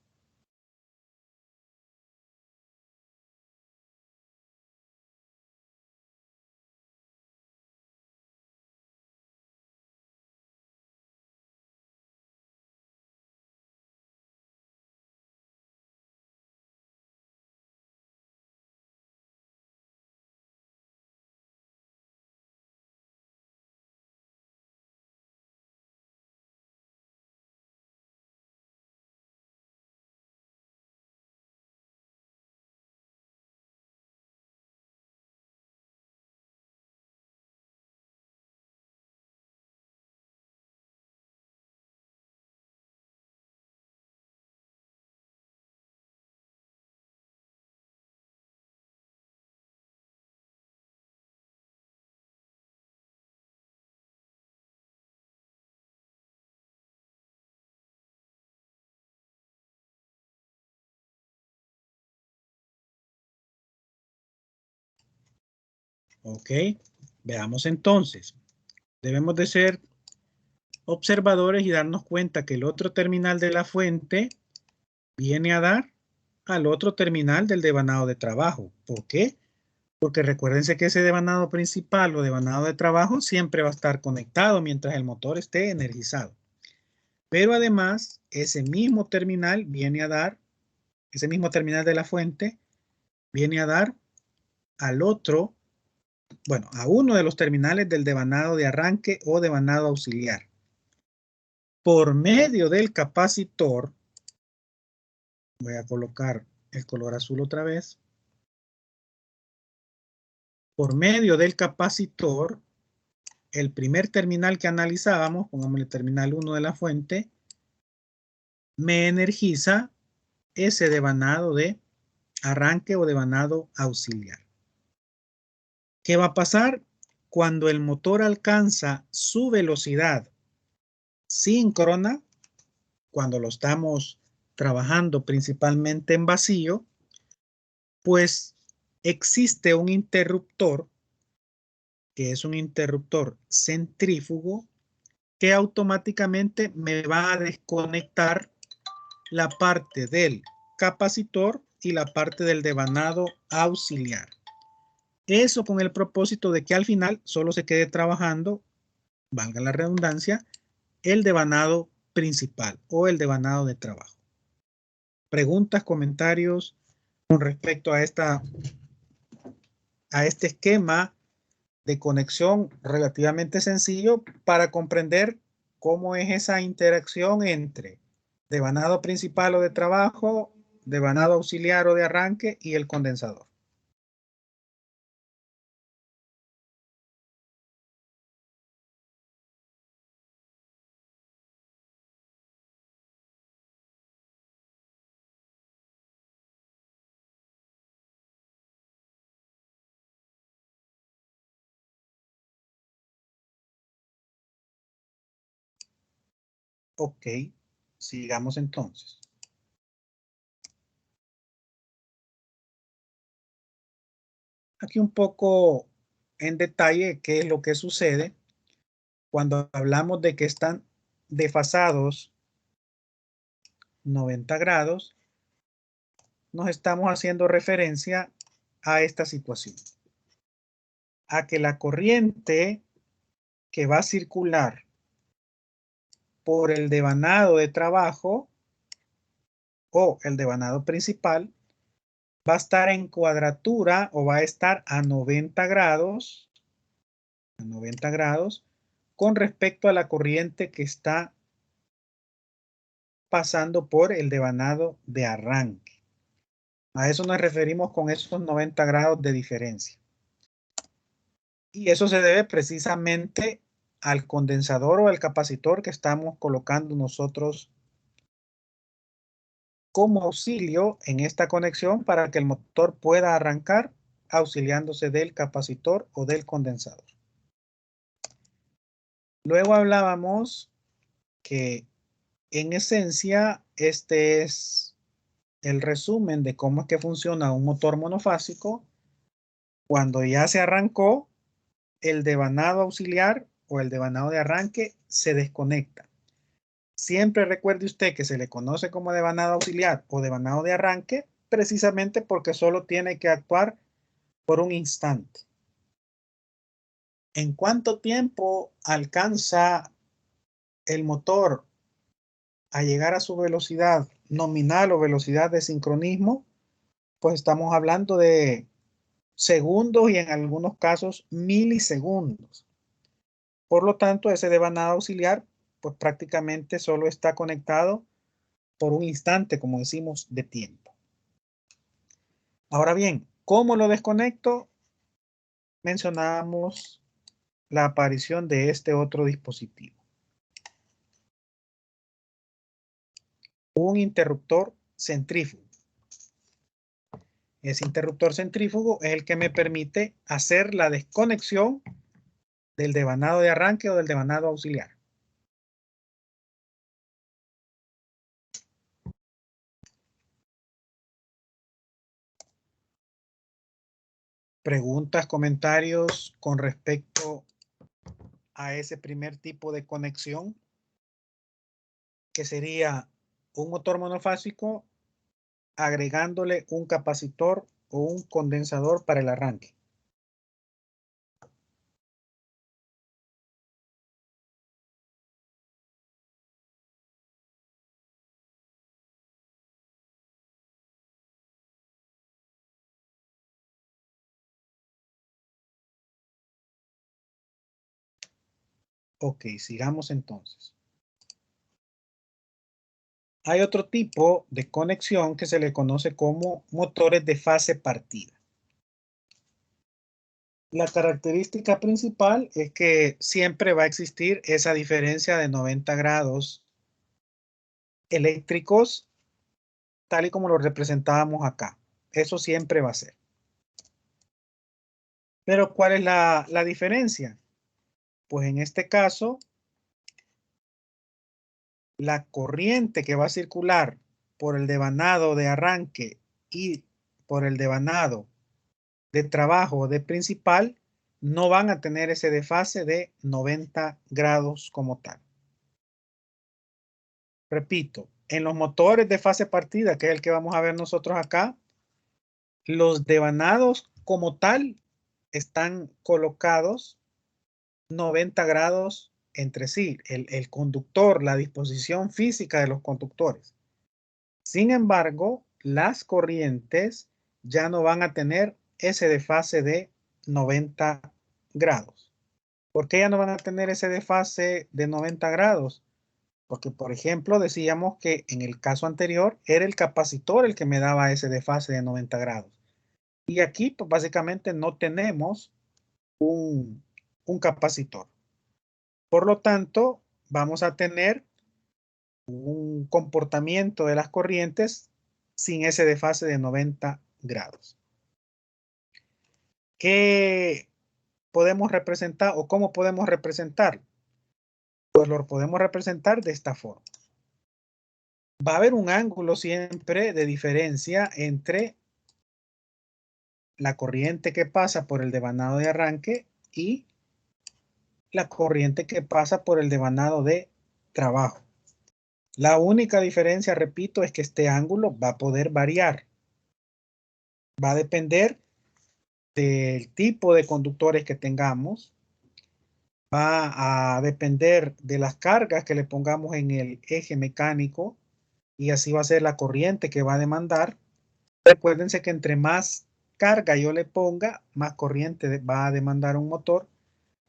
Ok, veamos entonces. Debemos de ser observadores y darnos cuenta que el otro terminal de la fuente viene a dar al otro terminal del devanado de trabajo. ¿Por qué? Porque recuérdense que ese devanado principal o devanado de trabajo siempre va a estar conectado mientras el motor esté energizado. Pero además, ese mismo terminal viene a dar, ese mismo terminal de la fuente viene a dar al otro, bueno, a uno de los terminales del devanado de arranque o devanado auxiliar. Por medio del capacitor, voy a colocar el color azul otra vez. Por medio del capacitor, el primer terminal que analizábamos, pongamos el terminal 1 de la fuente, me energiza ese devanado de arranque o devanado auxiliar. ¿Qué va a pasar? Cuando el motor alcanza su velocidad síncrona, cuando lo estamos trabajando principalmente en vacío, pues existe un interruptor, que es un interruptor centrífugo, que automáticamente me va a desconectar la parte del capacitor y la parte del devanado auxiliar. Eso con el propósito de que al final solo se quede trabajando, valga la redundancia, el devanado principal o el devanado de trabajo. Preguntas, comentarios con respecto a este esquema de conexión relativamente sencillo para comprender cómo es esa interacción entre devanado principal o de trabajo, devanado auxiliar o de arranque y el condensador. Ok, sigamos entonces. Aquí un poco en detalle qué es lo que sucede cuando hablamos de que están desfasados 90 grados. Nos estamos haciendo referencia a esta situación, a que la corriente que va a circular por el devanado de trabajo o el devanado principal va a estar en cuadratura o va a estar a 90 grados con respecto a la corriente que está pasando por el devanado de arranque. A eso nos referimos con esos 90 grados de diferencia. Y eso se debe precisamente al condensador o al capacitor que estamos colocando nosotros como auxilio en esta conexión para que el motor pueda arrancar auxiliándose del capacitor o del condensador. Luego hablábamos que en esencia este es el resumen de cómo es que funciona un motor monofásico. Cuando ya se arrancó, el devanado auxiliar o el devanado de arranque se desconecta. Siempre recuerde usted que se le conoce como devanado auxiliar o devanado de arranque precisamente porque solo tiene que actuar por un instante. ¿En cuánto tiempo alcanza el motor a llegar a su velocidad nominal o velocidad de sincronismo? Pues estamos hablando de segundos y en algunos casos milisegundos. Por lo tanto, ese devanado auxiliar pues prácticamente solo está conectado por un instante, como decimos, de tiempo. Ahora bien, ¿cómo lo desconecto? Mencionábamos la aparición de este otro dispositivo. Un interruptor centrífugo. Ese interruptor centrífugo es el que me permite hacer la desconexión del devanado de arranque o del devanado auxiliar. preguntas, comentarios con respecto a ese primer tipo de conexión, que sería un motor monofásico agregándole un capacitor o un condensador para el arranque. Ok, sigamos entonces. Hay otro tipo de conexión que se le conoce como motores de fase partida. La característica principal es que siempre va a existir esa diferencia de 90 grados eléctricos, tal y como lo representábamos acá. Eso siempre va a ser. Pero ¿cuál es la diferencia? Pues en este caso, la corriente que va a circular por el devanado de arranque y por el devanado de trabajo de principal no van a tener ese desfase de 90 grados como tal. Repito, en los motores de fase partida, que es el que vamos a ver nosotros acá, los devanados como tal están colocados 90 grados entre sí, el conductor, la disposición física de los conductores. Sin embargo, las corrientes ya no van a tener ese desfase de 90 grados. ¿Por qué ya no van a tener ese desfase de 90 grados? Porque, por ejemplo, decíamos que en el caso anterior era el capacitor el que me daba ese desfase de 90 grados. Y aquí, pues, básicamente no tenemos un capacitor. Por lo tanto, vamos a tener un comportamiento de las corrientes sin ese desfase de 90 grados. ¿Qué podemos representar o cómo podemos representar? Pues lo podemos representar de esta forma. Va a haber un ángulo siempre de diferencia entre la corriente que pasa por el devanado de arranque y la corriente que pasa por el devanado de trabajo. La única diferencia, repito, es que este ángulo va a poder variar. Va a depender del tipo de conductores que tengamos. Va a depender de las cargas que le pongamos en el eje mecánico y así va a ser la corriente que va a demandar. Recuérdense que entre más carga yo le ponga, más corriente va a demandar un motor.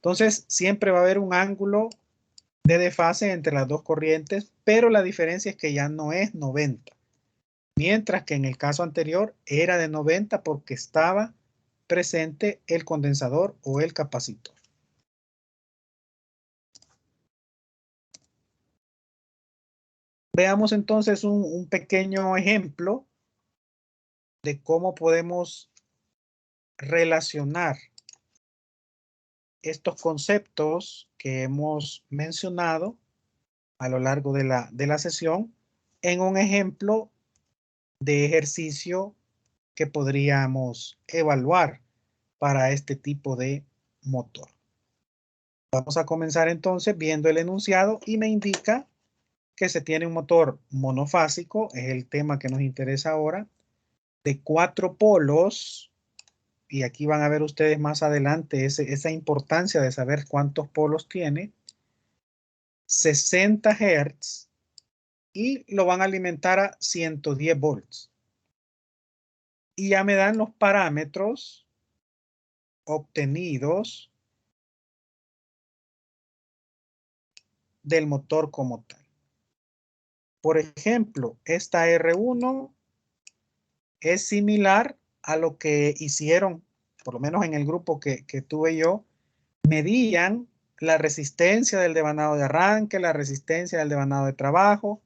Entonces, siempre va a haber un ángulo de desfase entre las dos corrientes, pero la diferencia es que ya no es 90. Mientras que en el caso anterior era de 90 porque estaba presente el condensador o el capacitor. Veamos entonces un pequeño ejemplo de cómo podemos relacionar estos conceptos que hemos mencionado a lo largo de la sesión en un ejemplo de ejercicio que podríamos evaluar para este tipo de motor. Vamos a comenzar entonces viendo el enunciado y me indica que se tiene un motor monofásico, es el tema que nos interesa ahora, de 4 polos, y aquí van a ver ustedes más adelante esa importancia de saber cuántos polos tiene, 60 Hz, y lo van a alimentar a 110 volts. Y ya me dan los parámetros obtenidos del motor como tal. Por ejemplo, esta R1 es similar a lo que hicieron, por lo menos en el grupo que tuve yo, medían la resistencia del devanado de arranque, la resistencia del devanado de trabajo.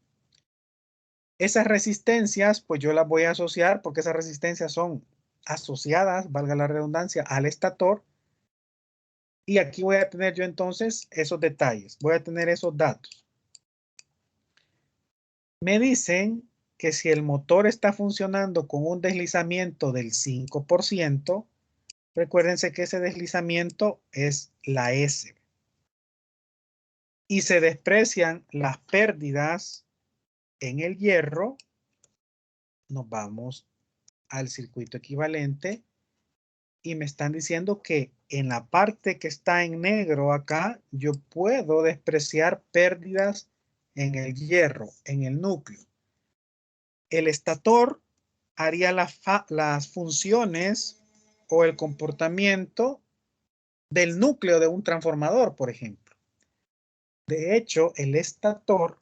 Esas resistencias, pues yo las voy a asociar porque esas resistencias son asociadas, valga la redundancia, al estator. Y aquí voy a tener yo entonces esos detalles, voy a tener esos datos. Me dicen que si el motor está funcionando con un deslizamiento del 5%, Recuérdense que ese deslizamiento es la S. Y se desprecian las pérdidas en el hierro. Nos vamos al circuito equivalente y me están diciendo que en la parte que está en negro acá, yo puedo despreciar pérdidas en el hierro, en el núcleo. El estator haría las funciones o el comportamiento del núcleo de un transformador, por ejemplo. De hecho, el estator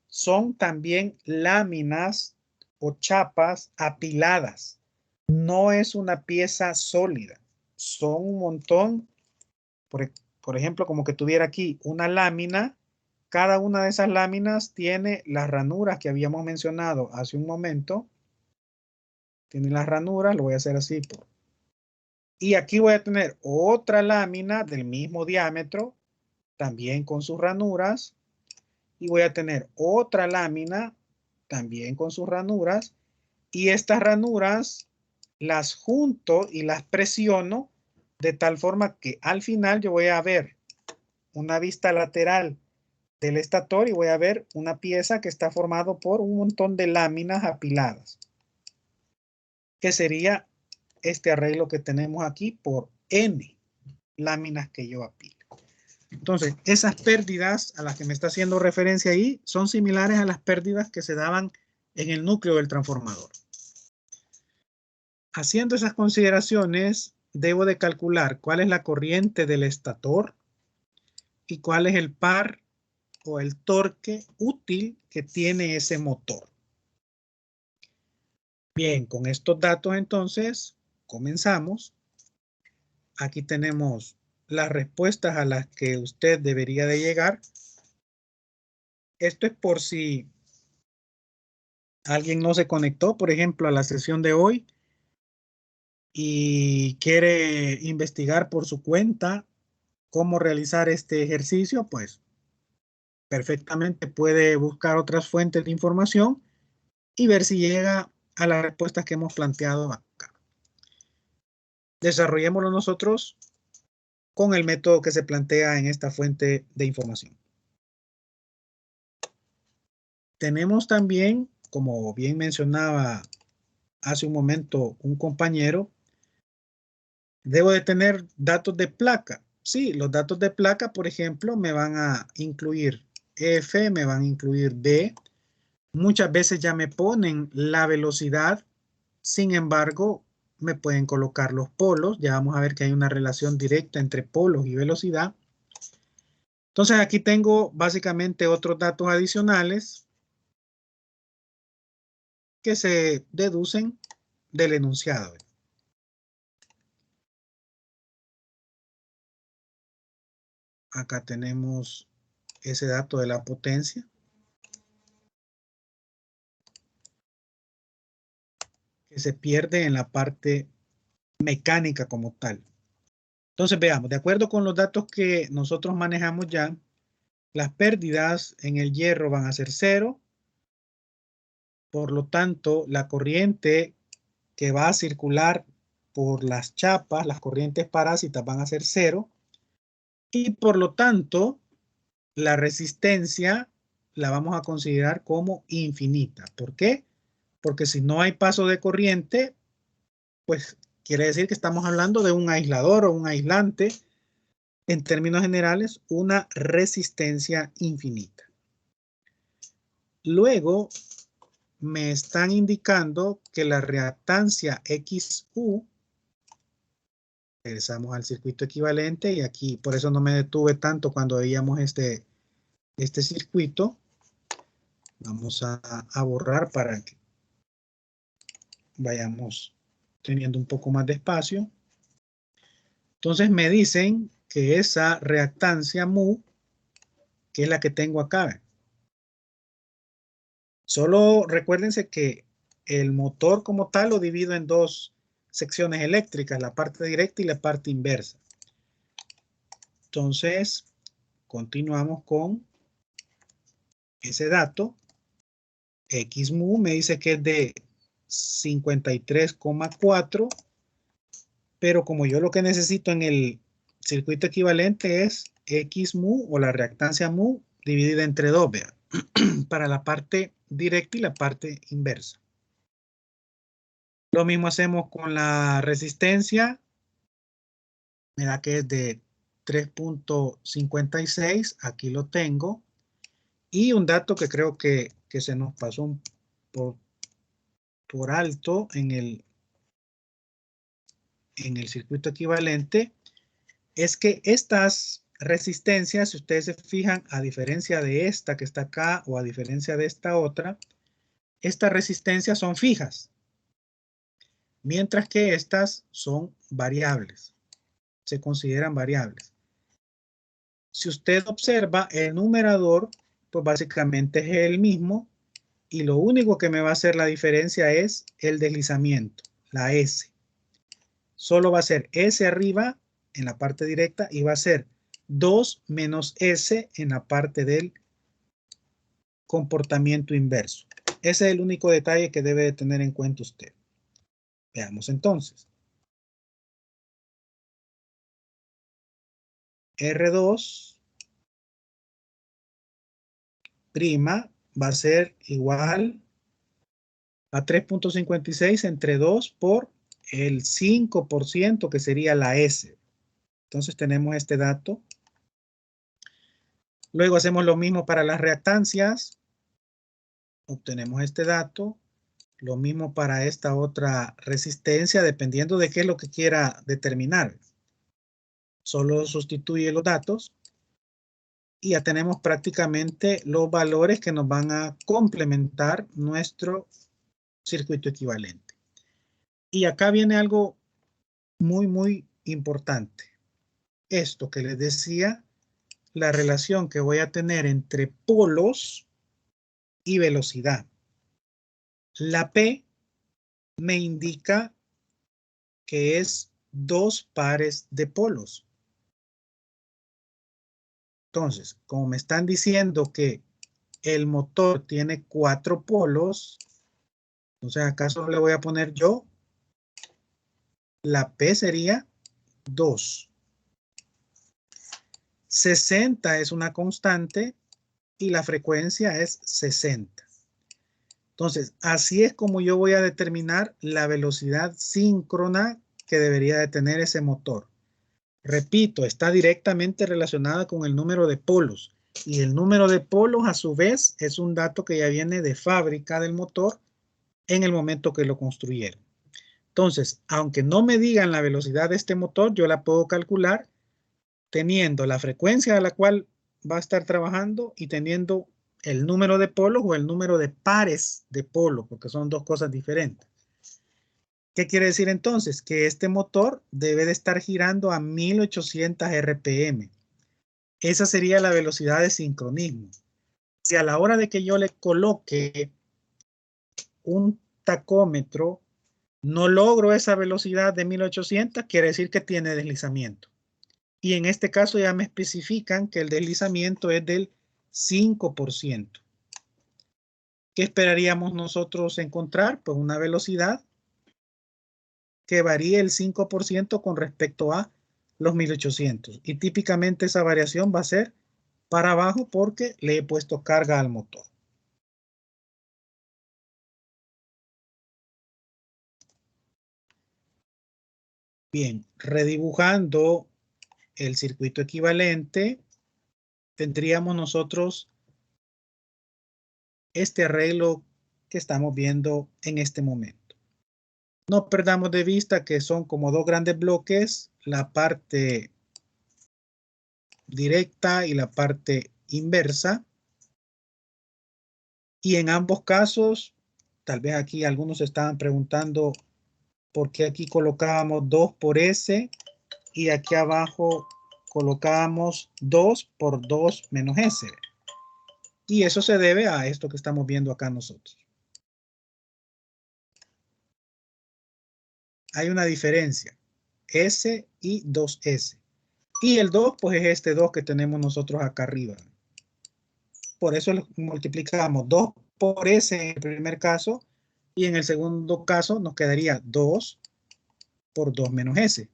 son también láminas o chapas apiladas. No es una pieza sólida. Son un montón, por ejemplo, como que tuviera aquí una lámina. Cada una de esas láminas tiene las ranuras que habíamos mencionado hace un momento. Tiene las ranuras, lo voy a hacer así. Y aquí voy a tener otra lámina del mismo diámetro, también con sus ranuras. Y voy a tener otra lámina, también con sus ranuras. Y estas ranuras las junto y las presiono de tal forma que al final yo voy a ver una vista lateral del estator y voy a ver una pieza que está formado por un montón de láminas apiladas, que sería este arreglo que tenemos aquí por N láminas que yo apilo. Entonces, esas pérdidas a las que me está haciendo referencia ahí son similares a las pérdidas que se daban en el núcleo del transformador. Haciendo esas consideraciones, debo de calcular cuál es la corriente del estator y cuál es el par o el torque útil que tiene ese motor. Bien, con estos datos entonces comenzamos. Aquí tenemos las respuestas a las que usted debería de llegar. Esto es por si alguien no se conectó, por ejemplo, a la sesión de hoy y quiere investigar por su cuenta cómo realizar este ejercicio, pues perfectamente puede buscar otras fuentes de información y ver si llega a las respuestas que hemos planteado acá. Desarrollémoslo nosotros con el método que se plantea en esta fuente de información. Tenemos también, como bien mencionaba hace un momento un compañero, debo de tener datos de placa. Sí, los datos de placa, por ejemplo, me van a incluir F, me van a incluir B. Muchas veces ya me ponen la velocidad, sin embargo, me pueden colocar los polos. Ya vamos a ver que hay una relación directa entre polos y velocidad. Entonces aquí tengo básicamente otros datos adicionales que se deducen del enunciado. Acá tenemos ese dato de la potencia. Que se pierde en la parte mecánica como tal. Entonces veamos, de acuerdo con los datos que nosotros manejamos ya, las pérdidas en el hierro van a ser 0. Por lo tanto, la corriente que va a circular por las chapas, las corrientes parásitas van a ser 0. Y por lo tanto, la resistencia la vamos a considerar como infinita. ¿Por qué? Porque si no hay paso de corriente, pues quiere decir que estamos hablando de un aislador o un aislante, en términos generales, una resistencia infinita. Luego me están indicando que la reactancia XU, regresamos al circuito equivalente y aquí por eso no me detuve tanto cuando veíamos este circuito. Vamos a borrar para que vayamos teniendo un poco más de espacio. Entonces me dicen que esa reactancia mu, que es la que tengo acá. Solo recuérdense que el motor como tal lo divido en dos secciones eléctricas, la parte directa y la parte inversa. Entonces, continuamos con ese dato. X mu me dice que es de 53,4 pero como yo lo que necesito en el circuito equivalente es X mu o la reactancia mu dividida entre 2, vea, para la parte directa y la parte inversa. Lo mismo hacemos con la resistencia. Mira que es de 3.56. Aquí lo tengo. Y un dato que creo que se nos pasó por alto en el circuito equivalente es que estas resistencias, si ustedes se fijan, a diferencia de esta que está acá o a diferencia de esta otra, estas resistencias son fijas, mientras que estas son variables, se consideran variables. Si usted observa el numerador, pues básicamente es el mismo y lo único que me va a hacer la diferencia es el deslizamiento, la S. Solo va a ser S arriba en la parte directa y va a ser 2 menos S en la parte del comportamiento inverso. Ese es el único detalle que debe de tener en cuenta usted. Veamos entonces. R2' va a ser igual a 3.56 entre 2 por el 5% que sería la S. Entonces tenemos este dato. Luego hacemos lo mismo para las reactancias. Obtenemos este dato. Lo mismo para esta otra resistencia, dependiendo de qué es lo que quiera determinar. Solo sustituye los datos y ya tenemos prácticamente los valores que nos van a complementar nuestro circuito equivalente. Y acá viene algo muy importante. Esto que les decía, la relación que voy a tener entre polos y velocidad. La P me indica que es 2 pares de polos. Entonces, como me están diciendo que el motor tiene 4 polos, entonces acaso le voy a poner yo, la P sería 2. 60 es una constante y la frecuencia es 60. Entonces, así es como yo voy a determinar la velocidad síncrona que debería de tener ese motor. Repito, está directamente relacionada con el número de polos. Y el número de polos, a su vez, es un dato que ya viene de fábrica del motor en el momento que lo construyeron. Entonces, aunque no me digan la velocidad de este motor, yo la puedo calcular teniendo la frecuencia a la cual va a estar trabajando y teniendo el número de polos o el número de pares de polos, porque son dos cosas diferentes. ¿Qué quiere decir entonces? Que este motor debe de estar girando a 1800 RPM. Esa sería la velocidad de sincronismo. Si a la hora de que yo le coloque un tacómetro no logro esa velocidad de 1800, quiere decir que tiene deslizamiento. Y en este caso ya me especifican que el deslizamiento es del 5%. ¿Qué esperaríamos nosotros encontrar? Pues una velocidad que varíe el 5% con respecto a los 1800. Y típicamente esa variación va a ser para abajo porque le he puesto carga al motor. Bien, redibujando el circuito equivalente, tendríamos nosotros este arreglo que estamos viendo en este momento. No perdamos de vista que son como dos grandes bloques, la parte directa y la parte inversa. Y en ambos casos, tal vez aquí algunos estaban preguntando por qué aquí colocábamos 2 por S y aquí abajo colocábamos 2 por 2 menos S. Y eso se debe a esto que estamos viendo acá nosotros. Hay una diferencia, S y 2S. Y el 2, pues es este 2 que tenemos nosotros acá arriba. Por eso lo multiplicamos 2 por S en el primer caso y en el segundo caso nos quedaría 2 por 2 menos S.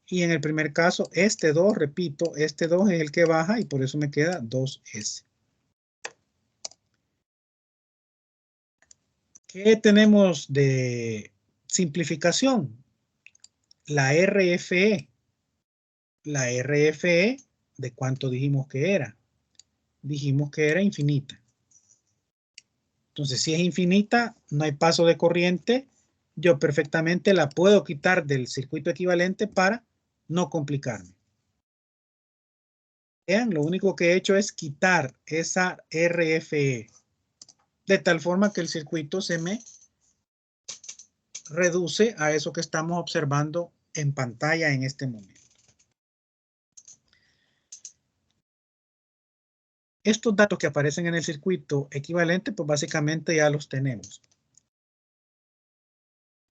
Y en el primer caso, este 2, repito, este 2 es el que baja y por eso me queda 2S. ¿Qué tenemos de simplificación? La RFE. La RFE, ¿de cuánto dijimos que era? Dijimos que era infinita. Entonces, si es infinita, no hay paso de corriente. Yo perfectamente la puedo quitar del circuito equivalente para no complicarme. Vean, lo único que he hecho es quitar esa RFE. De tal forma que el circuito se me reduce a eso que estamos observando en pantalla en este momento. Estos datos que aparecen en el circuito equivalente, pues básicamente ya los tenemos.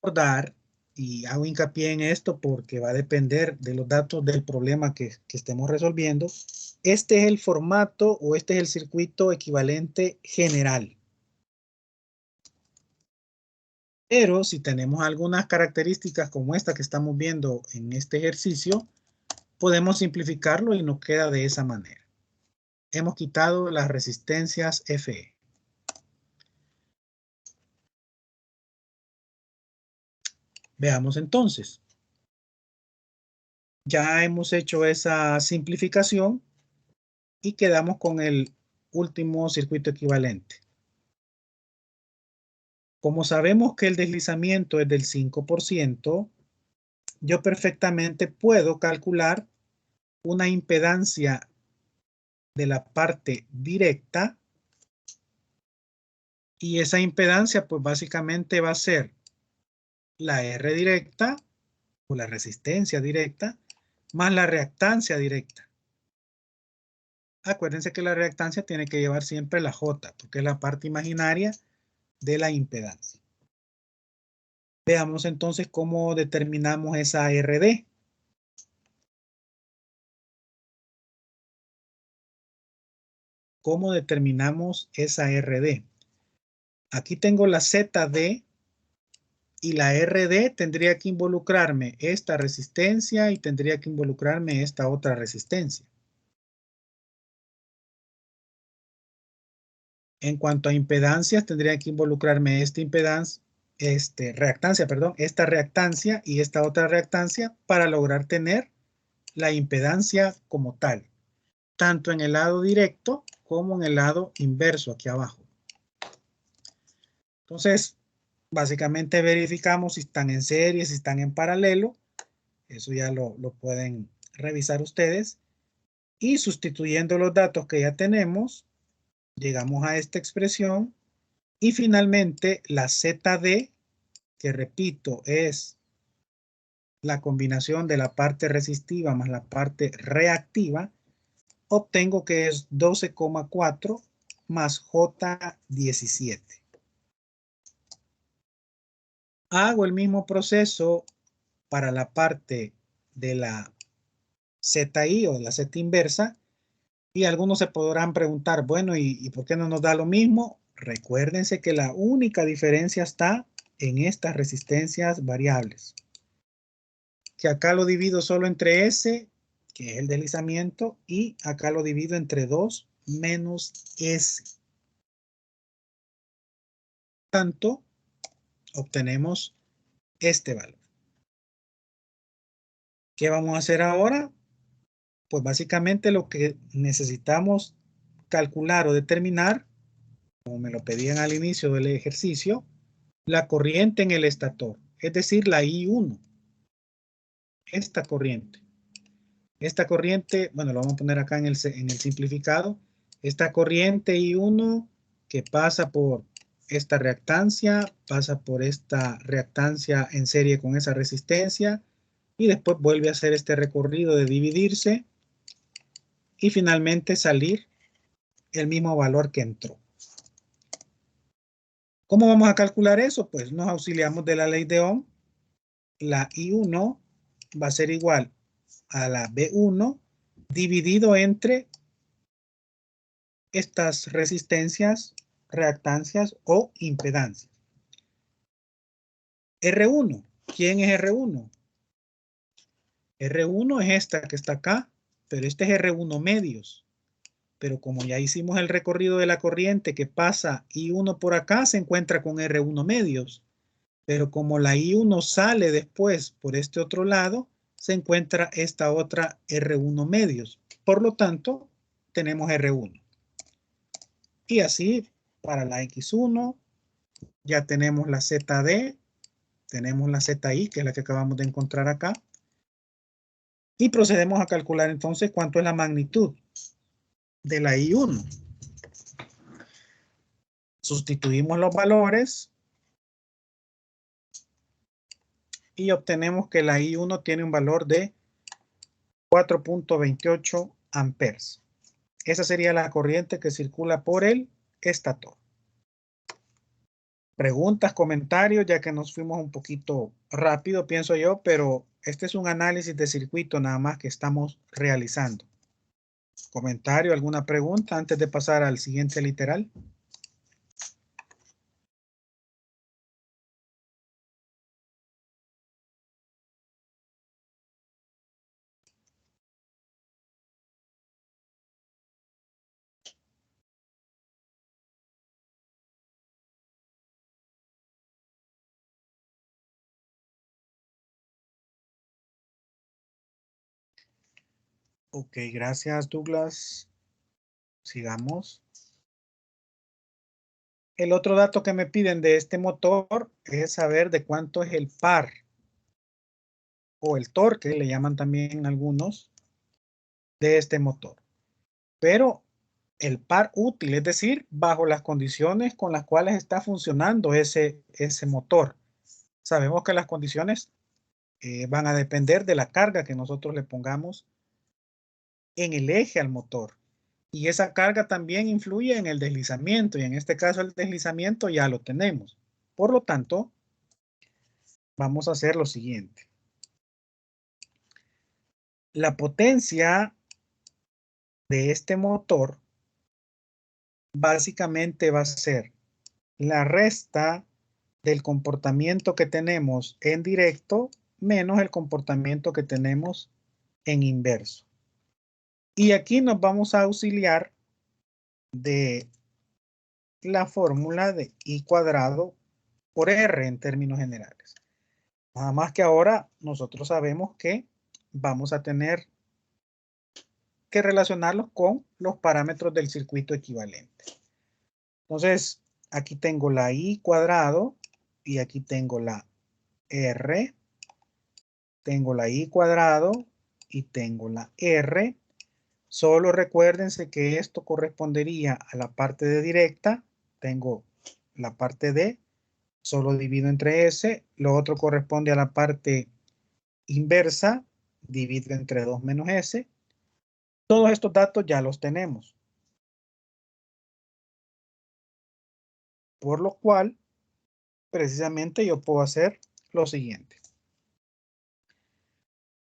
Recordar, y hago hincapié en esto porque va a depender de los datos del problema que estemos resolviendo. Este es el formato o este es el circuito equivalente general. Pero si tenemos algunas características como esta que estamos viendo en este ejercicio, podemos simplificarlo y nos queda de esa manera. Hemos quitado las resistencias FE. Veamos entonces. Ya hemos hecho esa simplificación y quedamos con el último circuito equivalente. Como sabemos que el deslizamiento es del 5%, yo perfectamente puedo calcular una impedancia de la parte directa y esa impedancia pues básicamente va a ser la R directa o la resistencia directa más la reactancia directa. Acuérdense que la reactancia tiene que llevar siempre la J porque es la parte imaginaria de la impedancia. Veamos entonces cómo determinamos esa RD. ¿Cómo determinamos esa RD? Aquí tengo la ZD y la RD tendría que involucrarme esta resistencia y tendría que involucrarme esta otra resistencia. En cuanto a impedancias, tendría que involucrarme esta reactancia y esta otra reactancia para lograr tener la impedancia como tal, tanto en el lado directo como en el lado inverso aquí abajo. Entonces, básicamente verificamos si están en serie, si están en paralelo. Eso ya lo pueden revisar ustedes. Y sustituyendo los datos que ya tenemos, llegamos a esta expresión. Y finalmente la ZD, que repito es la combinación de la parte resistiva más la parte reactiva, obtengo que es 12,4 más J17. Hago el mismo proceso para la parte de la ZI o de la Z inversa y algunos se podrán preguntar, bueno, ¿y por qué no nos da lo mismo? Recuérdense que la única diferencia está en estas resistencias variables. Que acá lo divido solo entre S, que es el deslizamiento, y acá lo divido entre 2 menos S. Tanto, obtenemos este valor. ¿Qué vamos a hacer ahora? Pues básicamente lo que necesitamos calcular o determinar, como me lo pedían al inicio del ejercicio, la corriente en el estator, es decir, la I1. Esta corriente. Esta corriente, bueno, lo vamos a poner acá en el simplificado. Esta corriente I1 que pasa por esta reactancia, pasa por esta reactancia en serie con esa resistencia y después vuelve a hacer este recorrido de dividirse y finalmente salir el mismo valor que entró. ¿Cómo vamos a calcular eso? Pues nos auxiliamos de la ley de Ohm. La I1 va a ser igual a la B1 dividido entre estas resistencias, reactancias o impedancias. R1, ¿Quién es R1? R1 es esta que está acá, pero este es R1 medios. Pero como ya hicimos el recorrido de la corriente que pasa I1 por acá, se encuentra con R1 medios. Pero como la I1 sale después por este otro lado, se encuentra esta otra R1 medios. Por lo tanto, tenemos R1. Y así, para la X1, ya tenemos la ZD, tenemos la ZI, que es la que acabamos de encontrar acá. Y procedemos a calcular entonces cuánto es la magnitud de la I1. Sustituimos los valores y obtenemos que la I1 tiene un valor de 4.28 amperes. Esa sería la corriente que circula por el estator. Preguntas, comentarios, ya que nos fuimos un poquito rápido, pienso yo, pero este es un análisis de circuito nada más que estamos realizando. ¿Comentario, alguna pregunta antes de pasar al siguiente literal? Ok, gracias Douglas. Sigamos. El otro dato que me piden de este motor es saber de cuánto es el par o el torque, le llaman también algunos, de este motor. Pero el par útil, es decir, bajo las condiciones con las cuales está funcionando ese motor. Sabemos que las condiciones van a depender de la carga que nosotros le pongamos en el eje al motor. Y esa carga también influye en el deslizamiento, y en este caso el deslizamiento ya lo tenemos. Por lo tanto, vamos a hacer lo siguiente. La potencia de este motor básicamente va a ser la resta del comportamiento que tenemos en directo menos el comportamiento que tenemos en inverso. Y aquí nos vamos a auxiliar de la fórmula de I cuadrado por R en términos generales. Nada más que ahora nosotros sabemos que vamos a tener que relacionarlos con los parámetros del circuito equivalente. Entonces, aquí tengo la I cuadrado y aquí tengo la R. Tengo la I cuadrado y tengo la R. Solo recuérdense que esto correspondería a la parte de directa. Tengo la parte D, solo divido entre S. Lo otro corresponde a la parte inversa, divido entre 2 menos S. Todos estos datos ya los tenemos. Por lo cual, precisamente yo puedo hacer lo siguiente.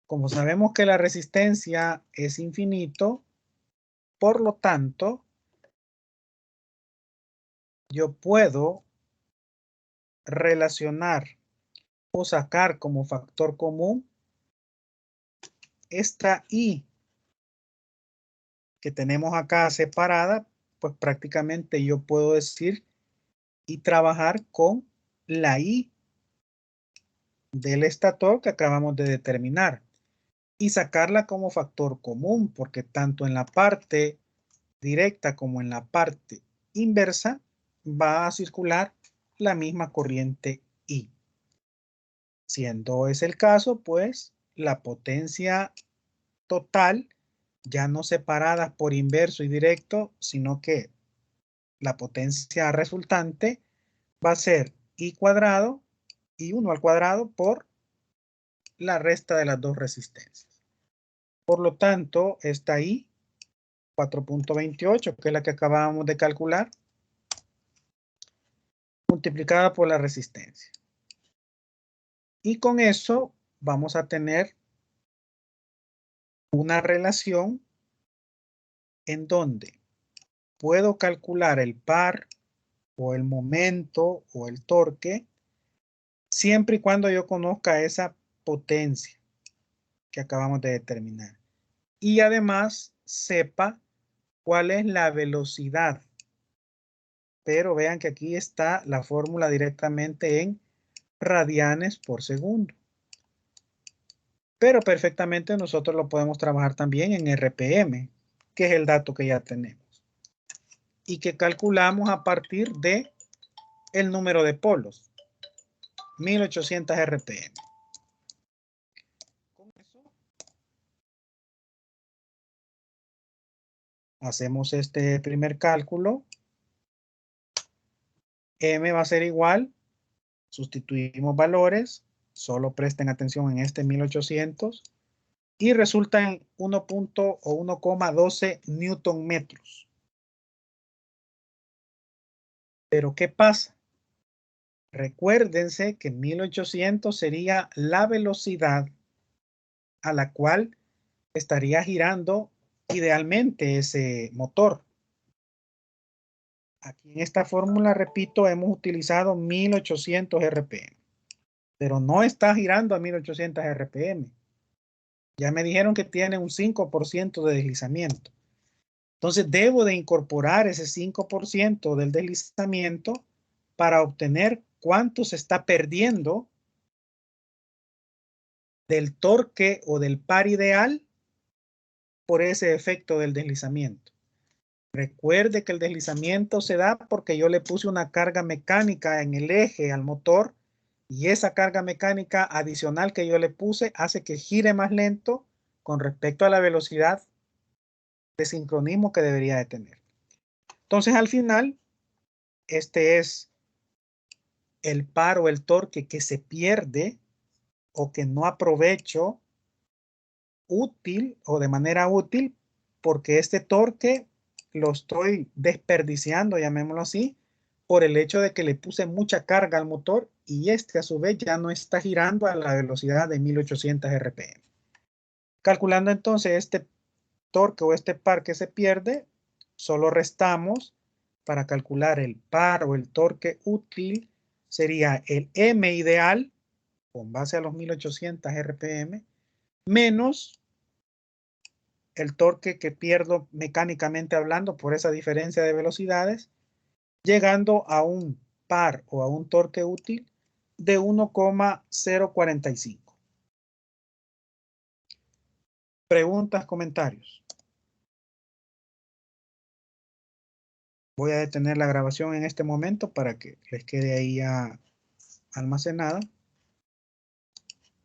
Como sabemos que la resistencia es infinito, por lo tanto, yo puedo relacionar o sacar como factor común esta I que tenemos acá separada, pues prácticamente yo puedo decir y trabajar con la I del estator que acabamos de determinar y sacarla como factor común, porque tanto en la parte directa como en la parte inversa va a circular la misma corriente I. Siendo ese el caso, pues la potencia total, ya no separadas por inverso y directo, sino que la potencia resultante va a ser I cuadrado, I1 al cuadrado por la resta de las dos resistencias. Por lo tanto, esta I, 4.28, que es la que acabamos de calcular, multiplicada por la resistencia. Y con eso vamos a tener una relación en donde puedo calcular el par o el momento o el torque siempre y cuando yo conozca esa potencia que acabamos de determinar. Y además sepa cuál es la velocidad. Pero vean que aquí está la fórmula directamente en radianes por segundo. Pero perfectamente nosotros lo podemos trabajar también en RPM, que es el dato que ya tenemos. Y que calculamos a partir de el número de polos, 1800 RPM. Con eso hacemos este primer cálculo. M va a ser igual, sustituimos valores, solo presten atención en este 1800 y resulta en 1.12 newton metros. Pero ¿qué pasa? Recuérdense que 1800 sería la velocidad a la cual estaría girando idealmente ese motor. Aquí en esta fórmula, repito, hemos utilizado 1800 RPM, pero no está girando a 1800 RPM. Ya me dijeron que tiene un 5% de deslizamiento. Entonces debo de incorporar ese 5% del deslizamiento para obtener cuánto se está perdiendo del torque o del par ideal por ese efecto del deslizamiento. Recuerde que el deslizamiento se da porque yo le puse una carga mecánica en el eje al motor y esa carga mecánica adicional que yo le puse hace que gire más lento con respecto a la velocidad de sincronismo que debería de tener. Entonces al final, este es el par o el torque que se pierde o que no aprovecho útil o de manera útil porque este torque lo estoy desperdiciando, llamémoslo así, por el hecho de que le puse mucha carga al motor y este a su vez ya no está girando a la velocidad de 1800 RPM. Calculando entonces este torque o este par que se pierde, solo restamos para calcular el par o el torque útil, sería el M ideal con base a los 1800 RPM menos el torque que pierdo mecánicamente hablando por esa diferencia de velocidades, llegando a un par o a un torque útil de 1,045. Preguntas, comentarios. Voy a detener la grabación en este momento para que les quede ahí ya almacenada.